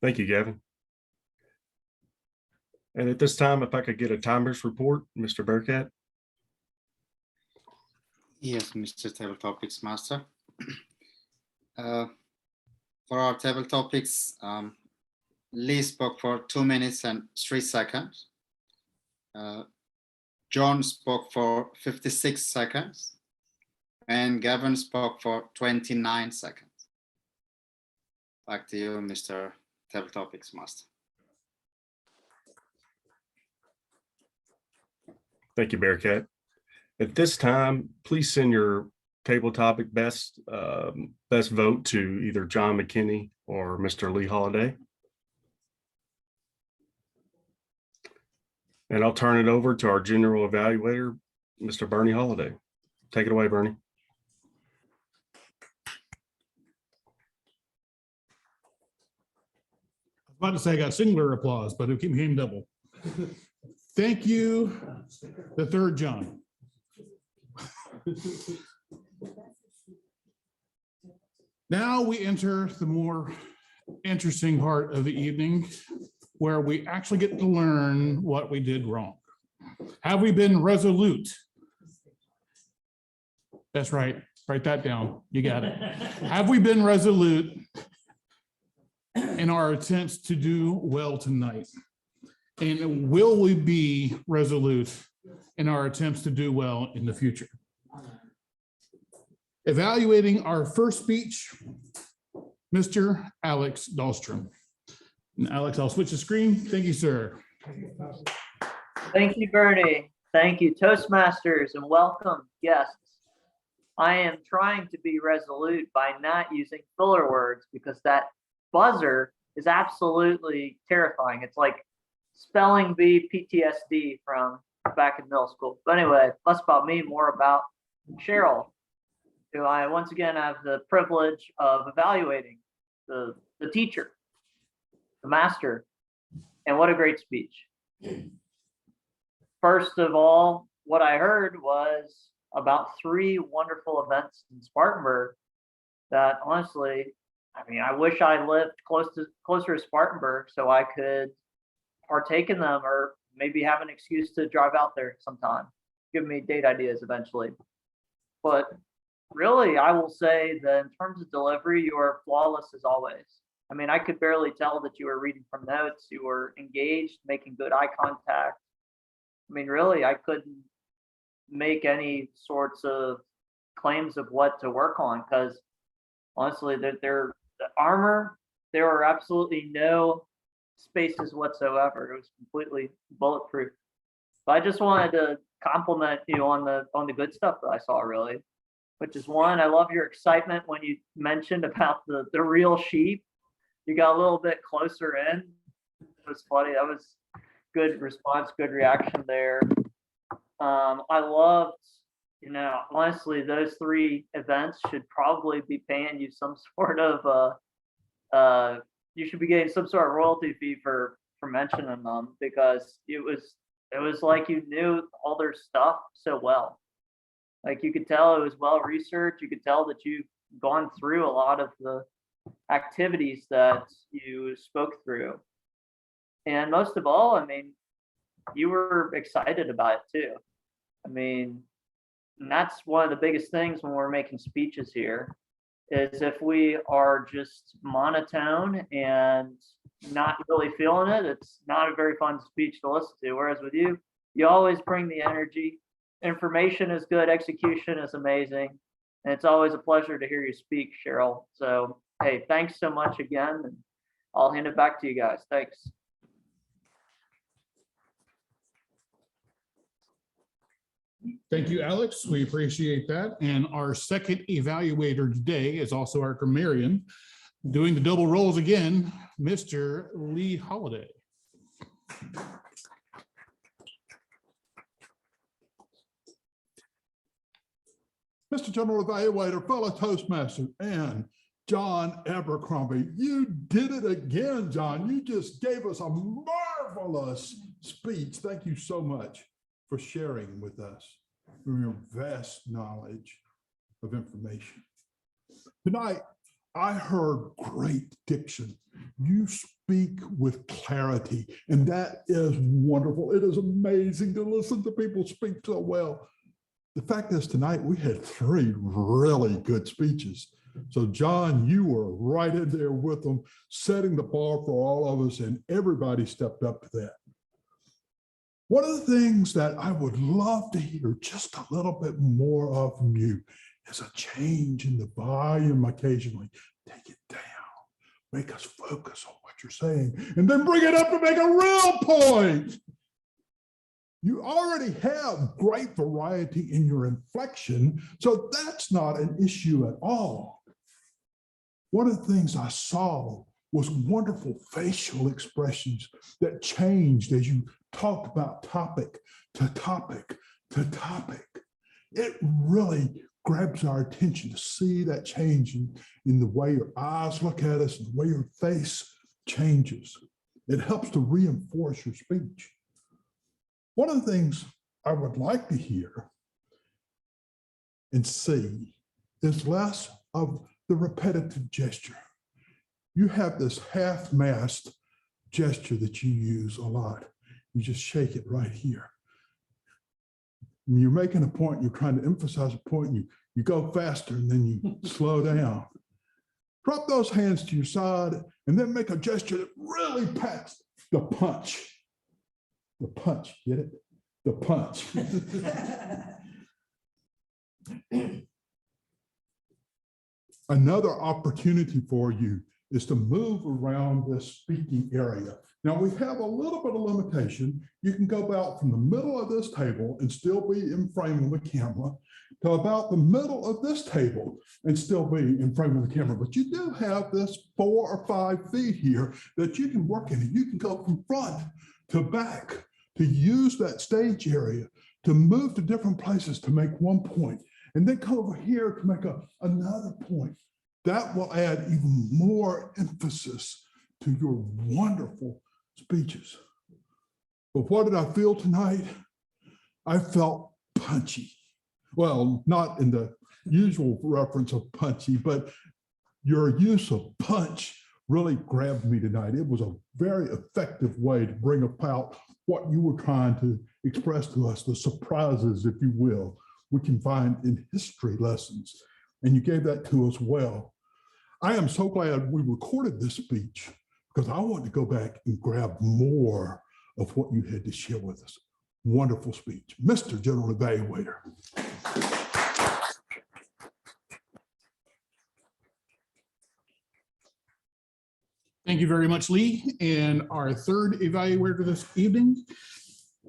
Thank you, Gavin. And at this time, if I could get a timers report, Mr. Bearcat. Yes, Mr. Table Topics Master. For our table topics, Lee spoke for 2 minutes and 3 seconds. John spoke for 56 seconds. And Gavin spoke for 29 seconds. Back to you, Mr. Table Topics Master. Thank you, Bearcat. At this time, please send your table topic best vote to either John McKinney or Mr. Lee Holiday. And I'll turn it over to our general evaluator, Mr. Bernie Holiday. Take it away, Bernie. About to say I got singular applause, but it came double. Thank you, the third John. Now we enter the more interesting part of the evening, where we actually get to learn what we did wrong. Have we been resolute? That's right. Write that down. You got it. Have we been resolute in our attempts to do well tonight? And will we be resolute in our attempts to do well in the future? Evaluating our first speech, Mr. Alex Dahlstrom. And Alex, I'll switch the screen. Thank you, sir. Thank you, Bernie. Thank you, Toastmasters, and welcome guests. I am trying to be resolute by not using filler words because that buzzer is absolutely terrifying. It's like spelling bee PTSD from back in middle school. But anyway, less about me, more about CHERYL, who I once again have the privilege of evaluating, the teacher, the master, and what a great speech. First of all, what I heard was about 3 wonderful events in Spartanburg that honestly, I mean, I wish I lived closer to Spartanburg so I could partake in them, or maybe have an excuse to drive out there sometime. Give me date ideas eventually. But really, I will say that in terms of delivery, you are flawless as always. I mean, I could barely tell that you were reading from notes, you were engaged, making good eye contact. I mean, really, I couldn't make any sorts of claims of what to work on, because honestly, the armor, there were absolutely no spaces whatsoever. It was completely bulletproof. But I just wanted to compliment you on the good stuff that I saw, really, which is one, I love your excitement when you mentioned about the real sheep. You got a little bit closer in. It was funny. That was good response, good reaction there. I loved, you know, honestly, those 3 events should probably be paying you some sort of you should be getting some sort of royalty fee for mentioning them, because it was like you knew all their stuff so well. Like you could tell it was well researched. You could tell that you've gone through a lot of the activities that you spoke through. And most of all, I mean, you were excited about it too. I mean, and that's one of the biggest things when we're making speeches here, is if we are just monotone and not really feeling it, it's not a very fun speech to listen to. Whereas with you, you always bring the energy. Information is good, execution is amazing. And it's always a pleasure to hear you speak, CHERYL. So, hey, thanks so much again. And I'll hand it back to you guys. Thanks. Thank you, Alex. We appreciate that. And our second evaluator today is also our grammarian, doing the double roles again, Mr. Lee Holiday. Mr. General Evaluator, fellow Toastmaster, and John Abercrombie, you did it again, John. You just gave us a marvelous speech. Thank you so much for sharing with us your vast knowledge of information. Tonight, I heard great diction. You speak with clarity, and that is wonderful. It is amazing to listen to people speak so well. The fact is, tonight we had 3 really good speeches. So John, you were right in there with them, setting the bar for all of us, and everybody stepped up to that. One of the things that I would love to hear just a little bit more of from you is a change in the volume occasionally. Take it down, make us focus on what you're saying, and then bring it up to make a real point. You already have great variety in your inflection, so that's not an issue at all. One of the things I saw was wonderful facial expressions that changed as you talked about topic to topic to topic. It really grabs our attention to see that change in the way your eyes look at us and the way your face changes. It helps to reinforce your speech. One of the things I would like to hear and see is less of the repetitive gesture. You have this half-mast gesture that you use a lot. You just shake it right here. When you're making a point, you're trying to emphasize a point, and you go faster and then you slow down. Drop those hands to your side and then make a gesture that really packs the punch. The punch, get it? The punch. Another opportunity for you is to move around this speaking area. Now we have a little bit of limitation. You can go about from the middle of this table and still be in frame of the camera to about the middle of this table and still be in frame of the camera. But you do have this 4 or 5 feet here that you can work in. You can go from front to back to use that stage area to move to different places to make one point, and then come over here to make another point. That will add even more emphasis to your wonderful speeches. But what did I feel tonight? I felt punchy. Well, not in the usual reference of punchy, but your use of punch really grabbed me tonight. It was a very effective way to bring about what you were trying to express to us, the surprises, if you will, we can find in history lessons. And you gave that to us well. I am so glad we recorded this speech because I want to go back and grab more of what you had to share with us. Wonderful speech. Mr. General Evaluator. Thank you very much, Lee. And our third evaluator this evening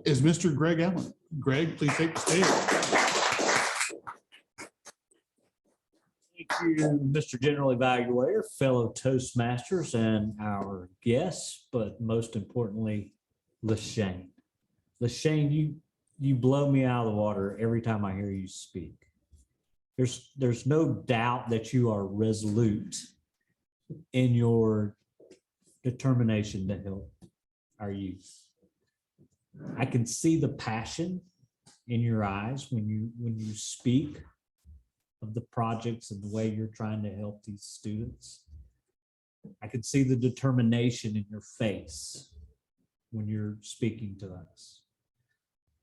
is Mr. Greg Allen. Greg, please take the stage. Thank you, Mr. General Evaluator, fellow Toastmasters, and our guests, but most importantly, LaShane. LaShane, you blow me out of the water every time I hear you speak. There's no doubt that you are resolute in your determination to help our youth. I can see the passion in your eyes when you speak of the projects and the way you're trying to help these students. I can see the determination in your face when you're speaking to us.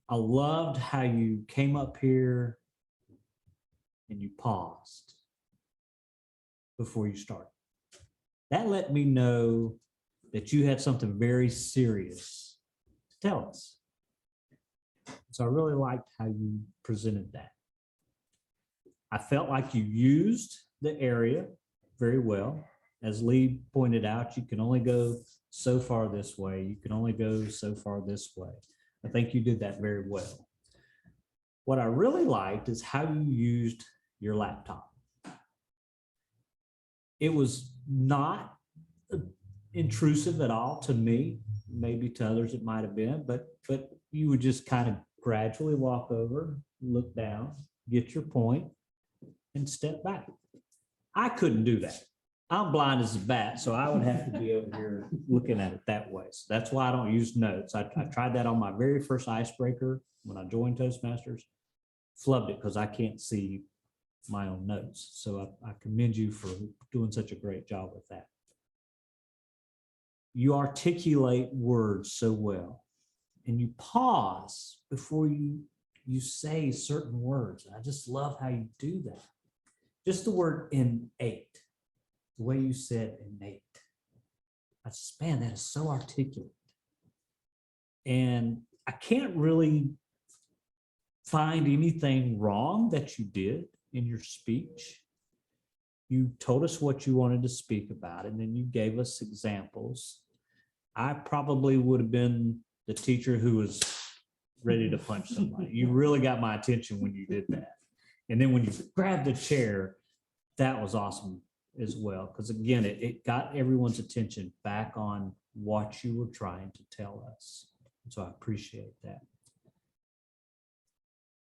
I loved how you came up here and you paused before you started. That let me know that you had something very serious to tell us. So I really liked how you presented that. I felt like you used the area very well. As Lee pointed out, you can only go so far this way. You can only go so far this way. I think you did that very well. What I really liked is how you used your laptop. It was not intrusive at all to me. Maybe to others it might have been, but you would just kind of gradually walk over, look down, get your point, and step back. I couldn't do that. I'm blind as a bat, so I would have to be over here looking at it that way. So that's why I don't use notes. I tried that on my very first icebreaker when I joined Toastmasters. Flubbed it because I can't see my own notes. So I commend you for doing such a great job with that. You articulate words so well, and you pause before you say certain words. I just love how you do that. Just the word innate, the way you said innate. I just, man, that is so articulate. And I can't really find anything wrong that you did in your speech. You told us what you wanted to speak about, and then you gave us examples. I probably would have been the teacher who was ready to punch somebody. You really got my attention when you did that. And then when you grabbed the chair, that was awesome as well. Because again, it got everyone's attention back on what you were trying to tell us. So I appreciate that.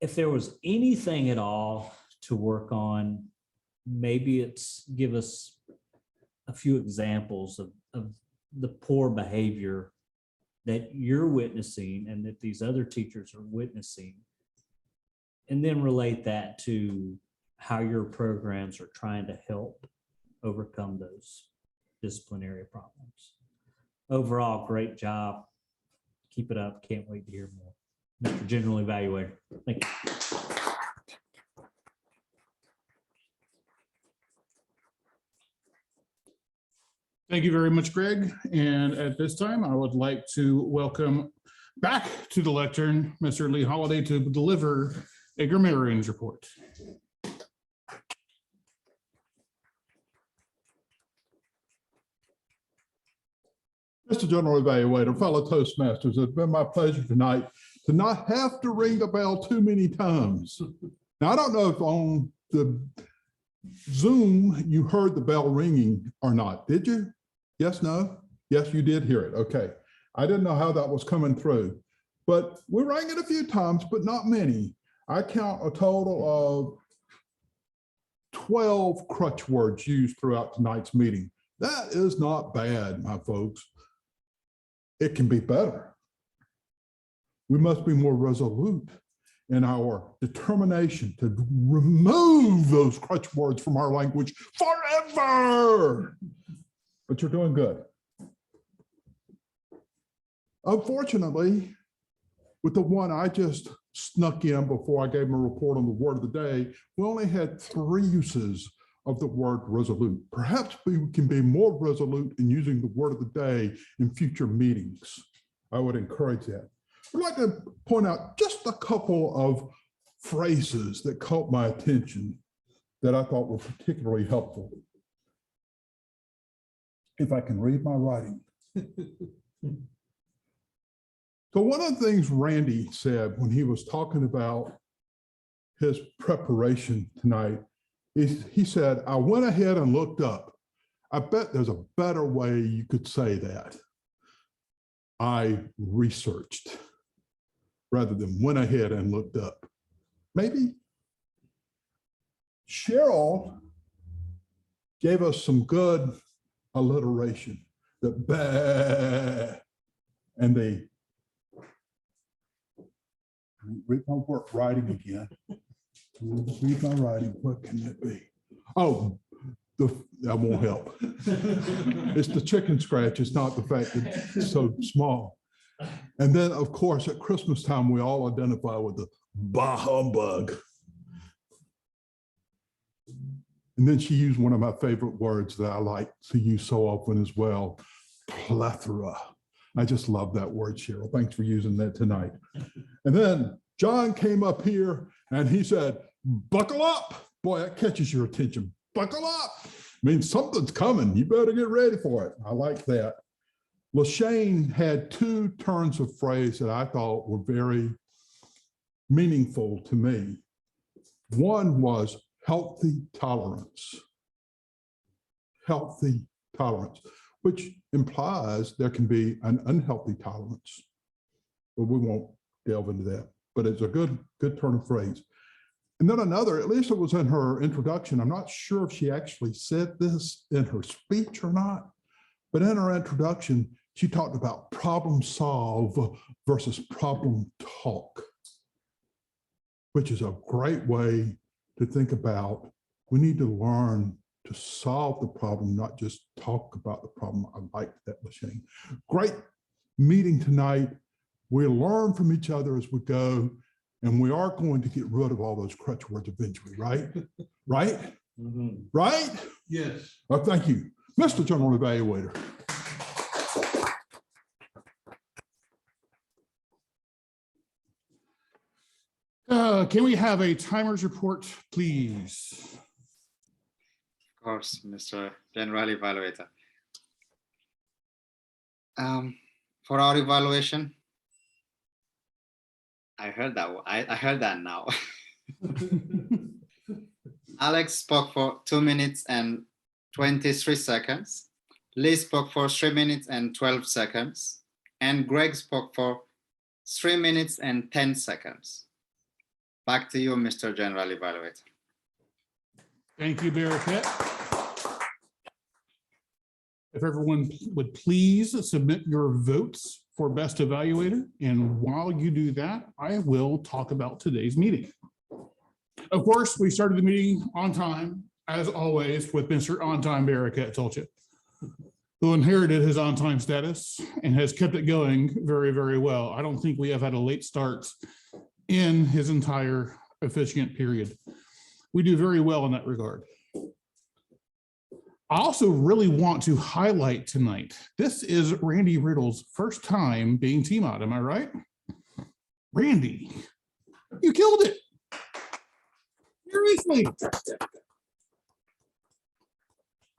If there was anything at all to work on, maybe it's give us a few examples of the poor behavior that you're witnessing and that these other teachers are witnessing, and then relate that to how your programs are trying to help overcome those disciplinary problems. Overall, great job. Keep it up. Can't wait to hear more. Mr. General Evaluator, thank you. Thank you very much, Greg. And at this time, I would like to welcome back to the lectern, Mr. Lee Holliday, to deliver a grammarian's report. Mr. General Evaluator, fellow Toastmasters, it's been my pleasure tonight to not have to ring the bell too many times. Now, I don't know if on the Zoom you heard the bell ringing or not. Did you? Yes, no? Yes, you did hear it. Okay. I didn't know how that was coming through, but we rang it a few times, but not many. I count a total of 12 crutch words used throughout tonight's meeting. That is not bad, my folks. It can be better. We must be more resolute in our determination to remove those crutch words from our language forever. But you're doing good. Unfortunately, with the one I just snuck in before I gave him a report on the word of the day, we only had 3 uses of the word resolute. Perhaps we can be more resolute in using the word of the day in future meetings. I would encourage that. I'd like to point out just a couple of phrases that caught my attention that I thought were particularly helpful. If I can read my writing. So one of the things Randy said when he was talking about his preparation tonight is he said, I went ahead and looked up. I bet there's a better way you could say that. I researched rather than went ahead and looked up. Maybe. Cheryl gave us some good alliteration, the bah, and the read my work writing again. Read my writing. What can it be? Oh, that won't help. It's the chicken scratch. It's not the fact that it's so small. And then, of course, at Christmas time, we all identify with the bah humbug. And then she used one of my favorite words that I like to use so often as well, plethora. I just love that word, Cheryl. Thanks for using that tonight. And then John came up here and he said, buckle up. Boy, that catches your attention. Buckle up. Means something's coming. You better get ready for it. I like that. LaShane had 2 turns of phrase that I thought were very meaningful to me. One was healthy tolerance. Healthy tolerance, which implies there can be an unhealthy tolerance. But we won't delve into that. But it's a good turn of phrase. And then another, at least it was in her introduction. I'm not sure if she actually said this in her speech or not, but in her introduction, she talked about problem solve versus problem talk, which is a great way to think about. We need to learn to solve the problem, not just talk about the problem. I like that, LaShane. Great meeting tonight. We learn from each other as we go, and we are going to get rid of all those crutch words eventually, right? Right? Right? Yes. Oh, thank you. Mr. General Evaluator. Can we have a timer's report, please? Of course, Mr. General Evaluator. For our evaluation, I heard that. I heard that now. Alex spoke for 2 minutes and 23 seconds. Lee spoke for 3 minutes and 12 seconds. And Greg spoke for 3 minutes and 10 seconds. Back to you, Mr. General Evaluator. Thank you, Barricade. If everyone would please submit your votes for best evaluator. And while you do that, I will talk about today's meeting. Of course, we started the meeting on time, as always, with Mr. On-Time Barricade, told you, who inherited his on-time status and has kept it going very, very well. I don't think we have had a late start in his entire officiant period. We do very well in that regard. I also really want to highlight tonight, this is Randy Riddle's first time being TMOD, am I right? Randy, you killed it. Seriously.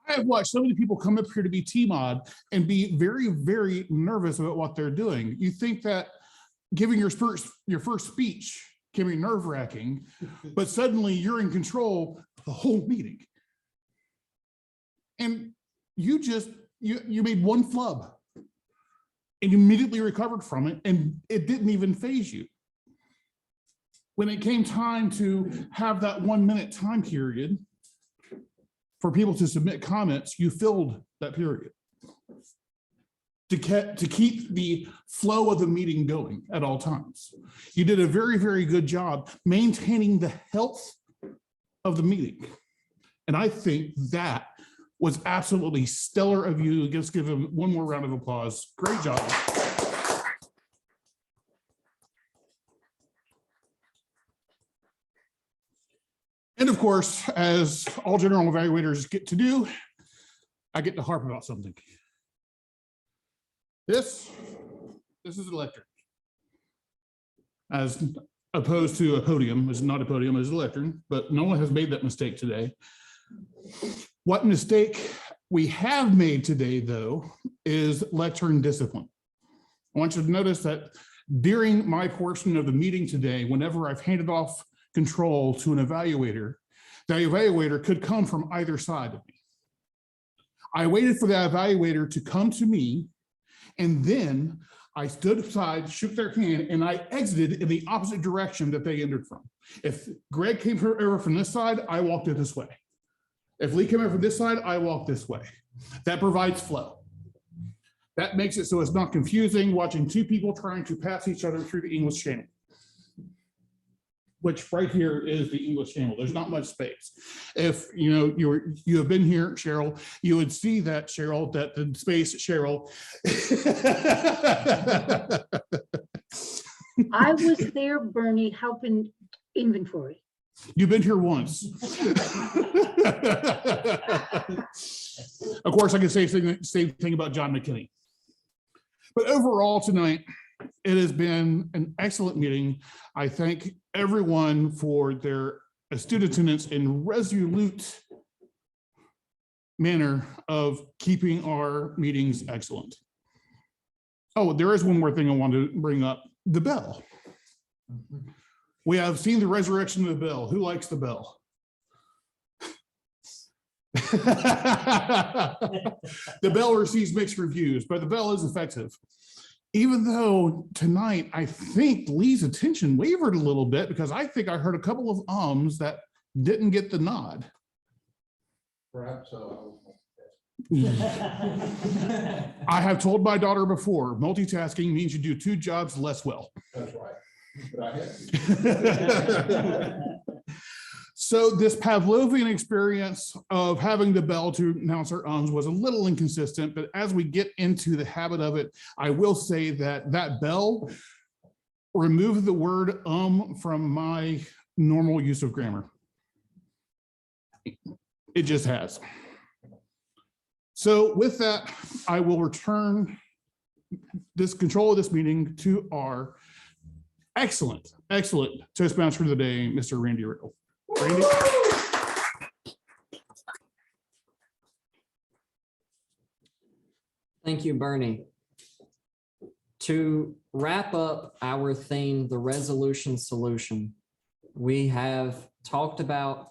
I have watched so many people come up here to be TMOD and be very, very nervous about what they're doing. You think that giving your first speech can be nerve-wracking, but suddenly you're in control of the whole meeting. And you made one flub and you immediately recovered from it, and it didn't even faze you. When it came time to have that 1 minute time period for people to submit comments, you filled that period to keep the flow of the meeting going at all times. You did a very, very good job maintaining the health of the meeting. And I think that was absolutely stellar of you. Just give him one more round of applause. Great job. And of course, as all general evaluators get to do, I get to harp about something. This is a lectern. As opposed to a podium, it's not a podium, it's a lectern, but no one has made that mistake today. What mistake we have made today, though, is lectern discipline. I want you to notice that during my portion of the meeting today, whenever I've handed off control to an evaluator, the evaluator could come from either side of me. I waited for the evaluator to come to me, and then I stood aside, shook their hand, and I exited in the opposite direction that they entered from. If Greg came over from this side, I walked it this way. If Lee came over from this side, I walked this way. That provides flow. That makes it so it's not confusing watching two people trying to pass each other through the English Channel, which right here is the English Channel. There's not much space. If you have been here, Cheryl, you would see that, Cheryl, that the space, Cheryl. I was there, Bernie, helping inventory. You've been here once. Of course, I can say the same thing about John McKinney. But overall tonight, it has been an excellent meeting. I thank everyone for their astute attendance and resolute manner of keeping our meetings excellent. Oh, there is one more thing I want to bring up, the bell. We have seen the resurrection of the bell. Who likes the bell? The bell receives mixed reviews, but the bell is effective. Even though tonight, I think Lee's attention wavered a little bit because I think I heard a couple of ums that didn't get the nod. Perhaps so. I have told my daughter before, multitasking means you do two jobs less well. That's right. But I had So this Pavlovian experience of having the bell to announce our ums was a little inconsistent, but as we get into the habit of it, I will say that that bell removed the word from my normal use of grammar. It just has. So with that, I will return this control of this meeting to our excellent Toastmaster of the day, Mr. Randy Riddle. Randy? Thank you, Bernie. To wrap up our theme, the resolution solution, we have talked about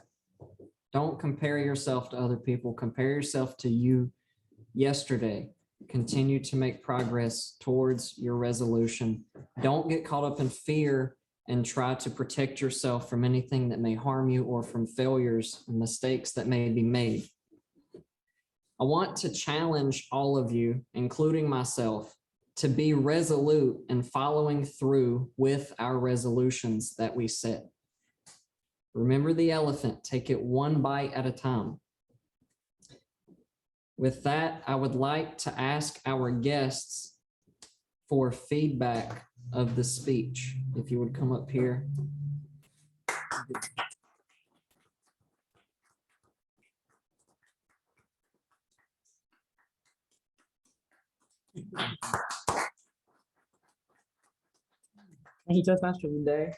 don't compare yourself to other people, compare yourself to you yesterday. Continue to make progress towards your resolution. Don't get caught up in fear and try to protect yourself from anything that may harm you or from failures and mistakes that may be made. I want to challenge all of you, including myself, to be resolute in following through with our resolutions that we set. Remember the elephant, take it one bite at a time. With that, I would like to ask our guests for feedback of the speech. If you would come up here. Thank you, Toastmaster of the day.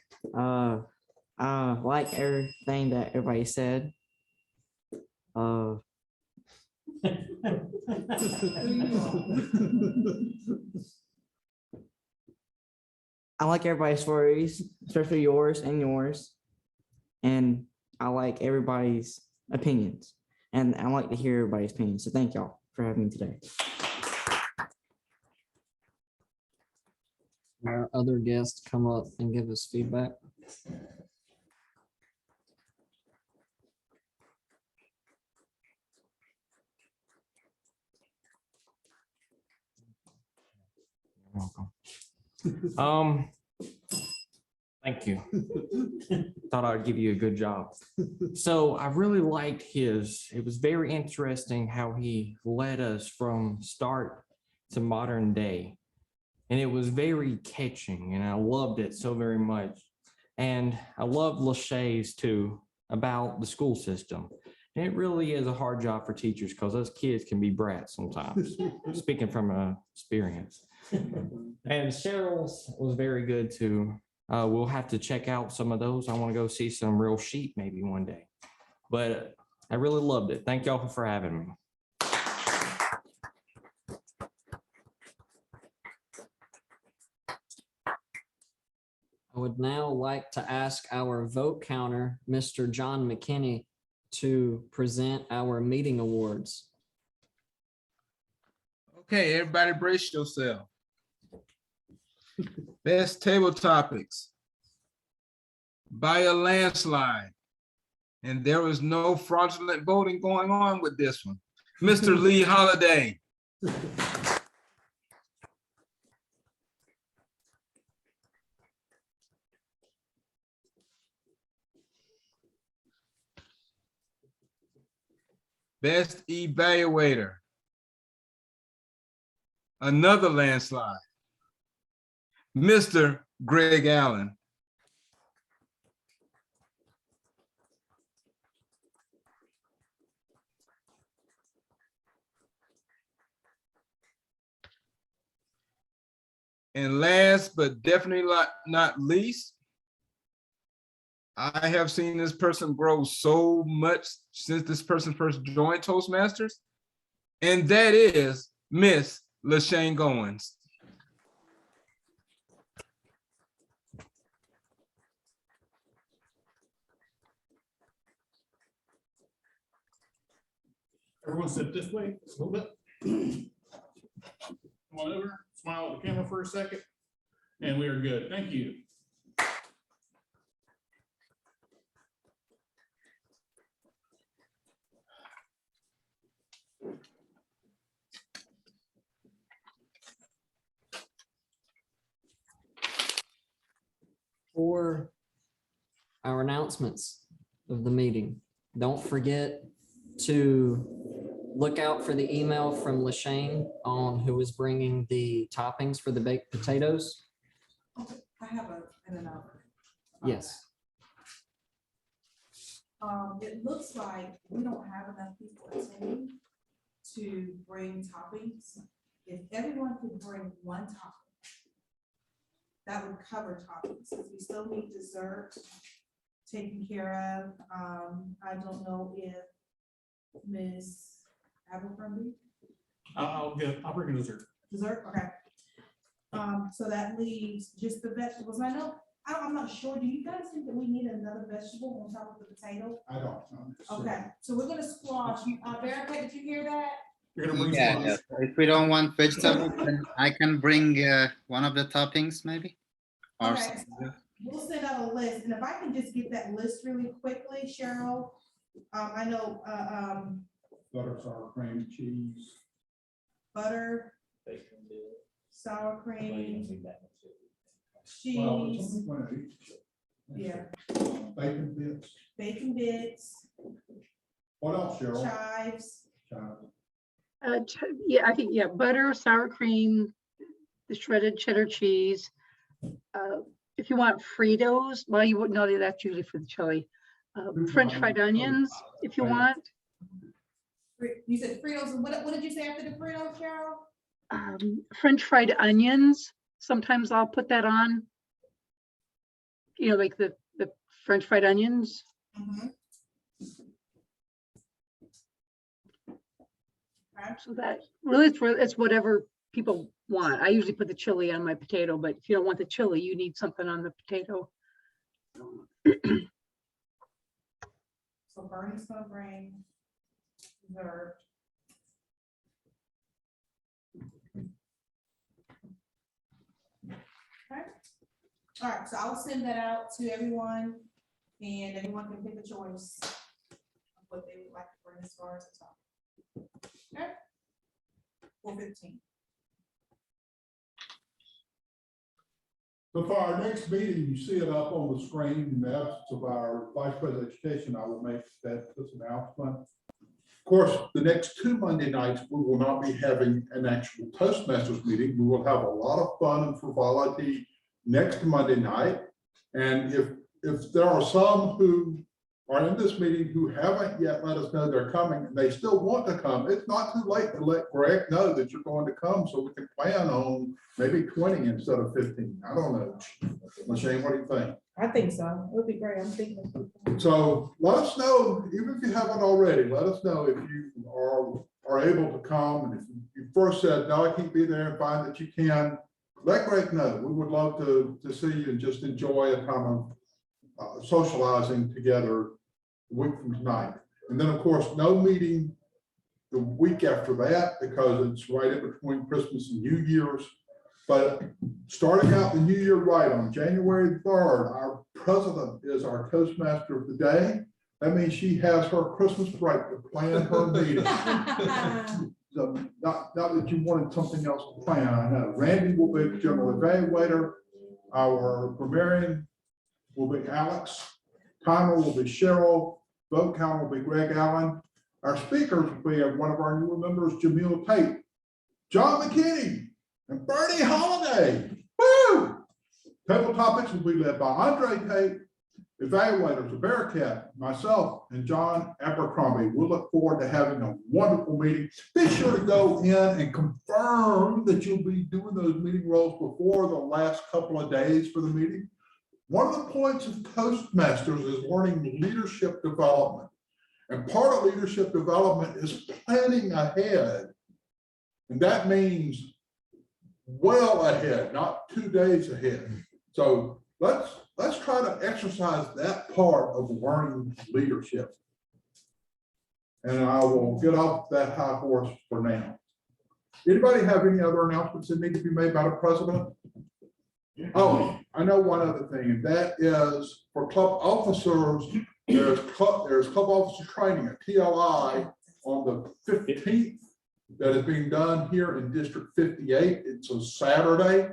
I like everything that everybody said. I like everybody's stories, especially yours and yours. And I like everybody's opinions. And I like to hear everybody's opinions. So thank y'all for having me today. Our other guests come up and give us feedback. Welcome. Thank you. Thought I'd give you a good job. So I really liked it was very interesting how he led us from start to modern day. And it was very catching and I loved it so very much. And I love Lachey's too about the school system. And it really is a hard job for teachers because those kids can be brats sometimes, speaking from experience. And Cheryl's was very good too. We'll have to check out some of those. I want to go see some real sheep maybe one day. But I really loved it. Thank y'all for having me. I would now like to ask our vote counter, Mr. John McKinney, to present our meeting awards. Okay, everybody brace yourself. Best table topics. By a landslide. And there was no fraudulent voting going on with this one. Mr. Lee Holiday. Best evaluator. Another landslide. Mr. Greg Allen. And last but definitely not least, I have seen this person grow so much since this person first joined Toastmasters, and that is Miss LaShanne Goins. Everyone sit this way, a little bit. Come on over, smile at the camera for a second, and we are good. Thank you. For our announcements of the meeting, don't forget to look out for the email from LaShane on who is bringing the toppings for the baked potatoes. I have an announcement. Yes. It looks like we don't have enough people attending to bring toppings. If everyone could bring one topping, that would cover toppings, because we still need dessert taken care of. I don't know if Ms. Abercrombie. I'll bring a dessert. Dessert, okay. So that leaves just the vegetables. I know, I'm not sure, do you guys think that we need another vegetable on top of the potato? I don't know. Okay, so we're gonna squash. Barricade, did you hear that? You're gonna bring Yeah, some. if we don't want vegetables, then I can bring one of the toppings maybe. Or Okay, something. we'll send out a list, and if I can just get that list really quickly, Cheryl. I know, Butter, sour cream, cheese. butter, sour cream, Well, cheese, it's only one of each. yeah, Bacon bits. bacon bits, What else, Cheryl? chives. Yeah, I think, yeah, butter, sour cream, the shredded cheddar cheese. If you want Fritos, well, you wouldn't know, that's usually for the chili. French fried onions, if you want. You said Fritos, and what did you say after the Fritos, Cheryl? French fried onions, sometimes I'll put that on. You know, like the French fried onions. Mhm. Okay. So that really, it's whatever people want. I usually put the chili on my potato, but if you don't want the chili, you need something on the potato. So Bernie's gonna bring dessert. Okay. All right, so I'll send that out to everyone, and everyone can pick a choice of what they would like to bring as far as the top. Okay. 4:15. So for our next meeting, you see it up on the screen. In the absence of our Vice President of Education, I will make this announcement. Of course, the next 2 Monday nights, we will not be having an actual Toastmasters meeting. We will have a lot of fun and frivolity next Monday night. And if there are some who are in this meeting who haven't yet let us know they're coming and they still want to come, it's not too late to let Greg know that you're going to come so we can plan on maybe 20 instead of 15. I don't know. LaShane, what do you think? I think so. It would be great. I'm thinking. So let us know, even if you haven't already, let us know if you are able to come. And if you first said, no, I can't be there, and find that you can, let Greg know. We would love to see you and just enjoy a time of socializing together a week from tonight. And then, of course, no meeting the week after that because it's right in between Christmas and New Year's. But starting out the new year right on January 3rd, our president is our Toastmaster of the day. That means she has her Christmas break to plan her meeting. So not that you wanted something else to plan. I know Randy will be the general evaluator. Our grammarian will be Alex. Timer will be Cheryl. Vote count will be Greg Allen. Our speakers will be one of our newer members, Jamil Tate, John McKinney, and BURNNIE Holiday. Woo! Table topics will be led by Andre Tate. Evaluators, ABERCROMBIE, myself, and John Abercrombie. We'll look forward to having a wonderful meeting. Be sure to go in and confirm that you'll be doing those meeting roles before the last couple of days for the meeting. One of the points of Toastmasters is learning leadership development. And part of leadership development is planning ahead. And that means well ahead, not 2 days ahead. So let's try to exercise that part of learning leadership. And I will get off that high horse for now. Anybody have any other announcements that need to be made by the president? Oh, I know one other thing, and that is for club officers, there's club officer training at TLI on the 15th that is being done here in District 58. It's a Saturday.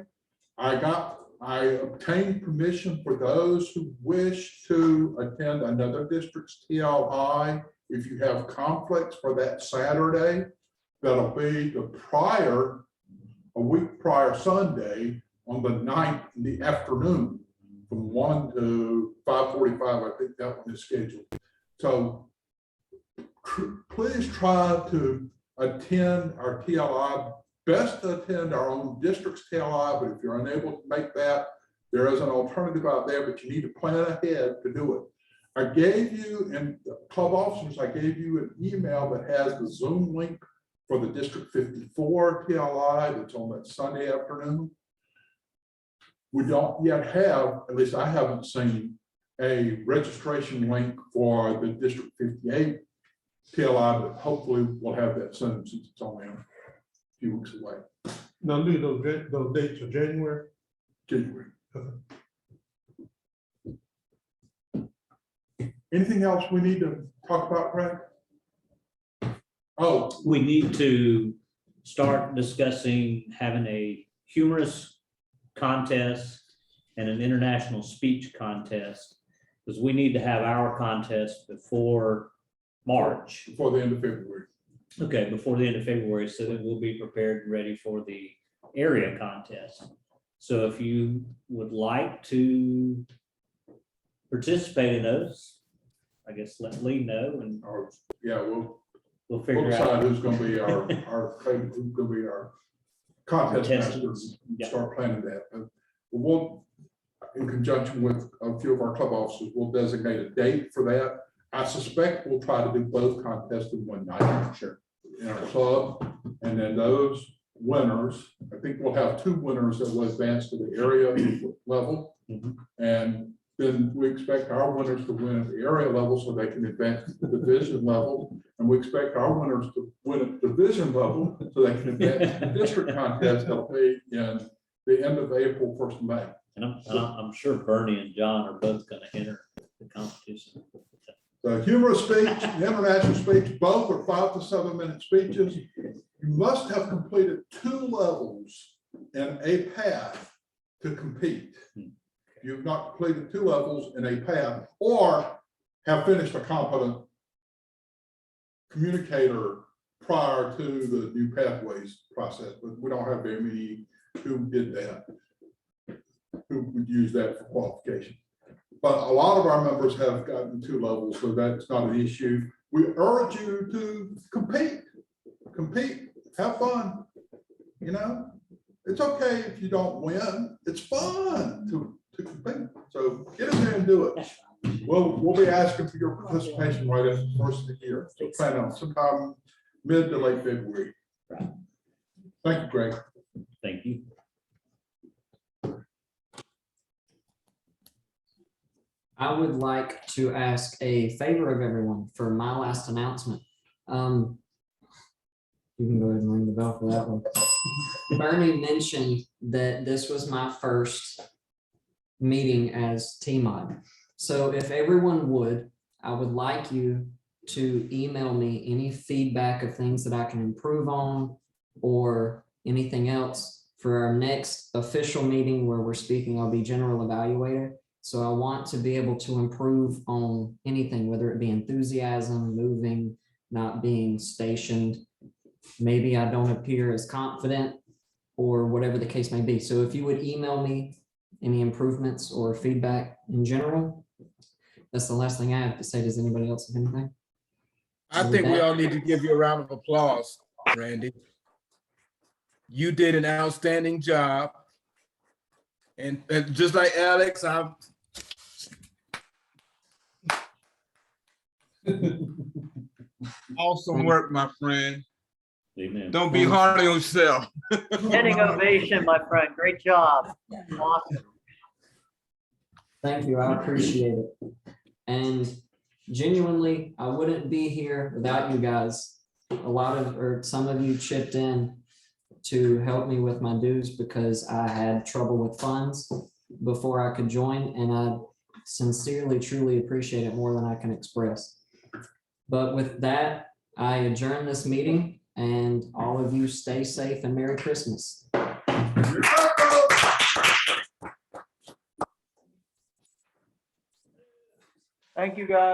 I obtained permission for those who wish to attend another district's TLI. If you have conflicts for that Saturday, that'll be a week prior Sunday on the 9th in the afternoon from 1 to 5:45. I think that one is scheduled. So please try to attend our TLI. Best to attend our own district's TLI, but if you're unable to make that, there is an alternative out there, but you need to plan ahead to do it. I gave you, and club officers, I gave you an email that has the Zoom link for the District 54 TLI that's on that Sunday afternoon. We don't yet have, at least I haven't seen, a registration link for the District 58 TLI, but hopefully we'll have that soon since it's only a few weeks away. Now, leave those dates for January. January. Anything else we need to talk about, Craig? Oh, We need to start discussing having a humorous contest and an international speech contest, because we need to have our contest before March. before the end of February. Okay, before the end of February, so that we'll be prepared and ready for the area contest. So if you would like to participate in those, I guess let Lee know, and Or, yeah, we'll figure decide out. who's gonna be who's gonna be our contest masters. Contestants, yeah. Start planning that. But we'll, in conjunction with a few of our club officers, we'll designate a date for that. I suspect we'll try to do both contests in one night. Sure. In our club, and then those winners, I think we'll have 2 winners that will advance to the area level. Mhm. And then we expect our winners to win at the area level so they can advance to the division level. And we expect our winners to win at the division level so they can advance to the district contest that'll be in the end of April, 1st of May. And I'm sure Bernie and John are both gonna enter the competition. The humorous speech, the international speech, both are 5 to 7 minute speeches. You must have completed 2 levels in a path to compete. You've not completed 2 levels in a path or have finished a competent communicator prior to the new pathways process, but we don't have very many who did that, who would use that for qualification. But a lot of our members have gotten 2 levels, so that's not an issue. We urge you to compete, have fun. You know, it's okay if you don't win. It's fun to compete. So get in there and do it. We'll be asking for your participation right at the first of the year. So plan on sometime mid to late February. Thank you, Greg. Thank you. I would like to ask a favor of everyone for my last announcement. You can go ahead and ring the bell for that one. Bernie mentioned that this was my first meeting as TMOD. So if everyone would, I would like you to email me any feedback of things that I can improve on or anything else for our next official meeting where we're speaking. I'll be general evaluator. So I want to be able to improve on anything, whether it be enthusiasm, moving, not being stationed. Maybe I don't appear as confident or whatever the case may be. So if you would email me any improvements or feedback in general, that's the last thing I have to say. Does anybody else have anything? I think we all need to give you a round of applause, Randy. You did an outstanding job. And just like Alex, I'm awesome work, my friend. Amen. Don't be hard on yourself. Standing ovation, my friend. Great job. Awesome. Thank you. I appreciate it. And genuinely, I wouldn't be here without you guys. Some of you chipped in to help me with my dues because I had trouble with funds before I could join, and I sincerely, truly appreciate it more than I can express. But with that, I adjourn this meeting, and all of you stay safe and Merry Christmas. Thank you, guys.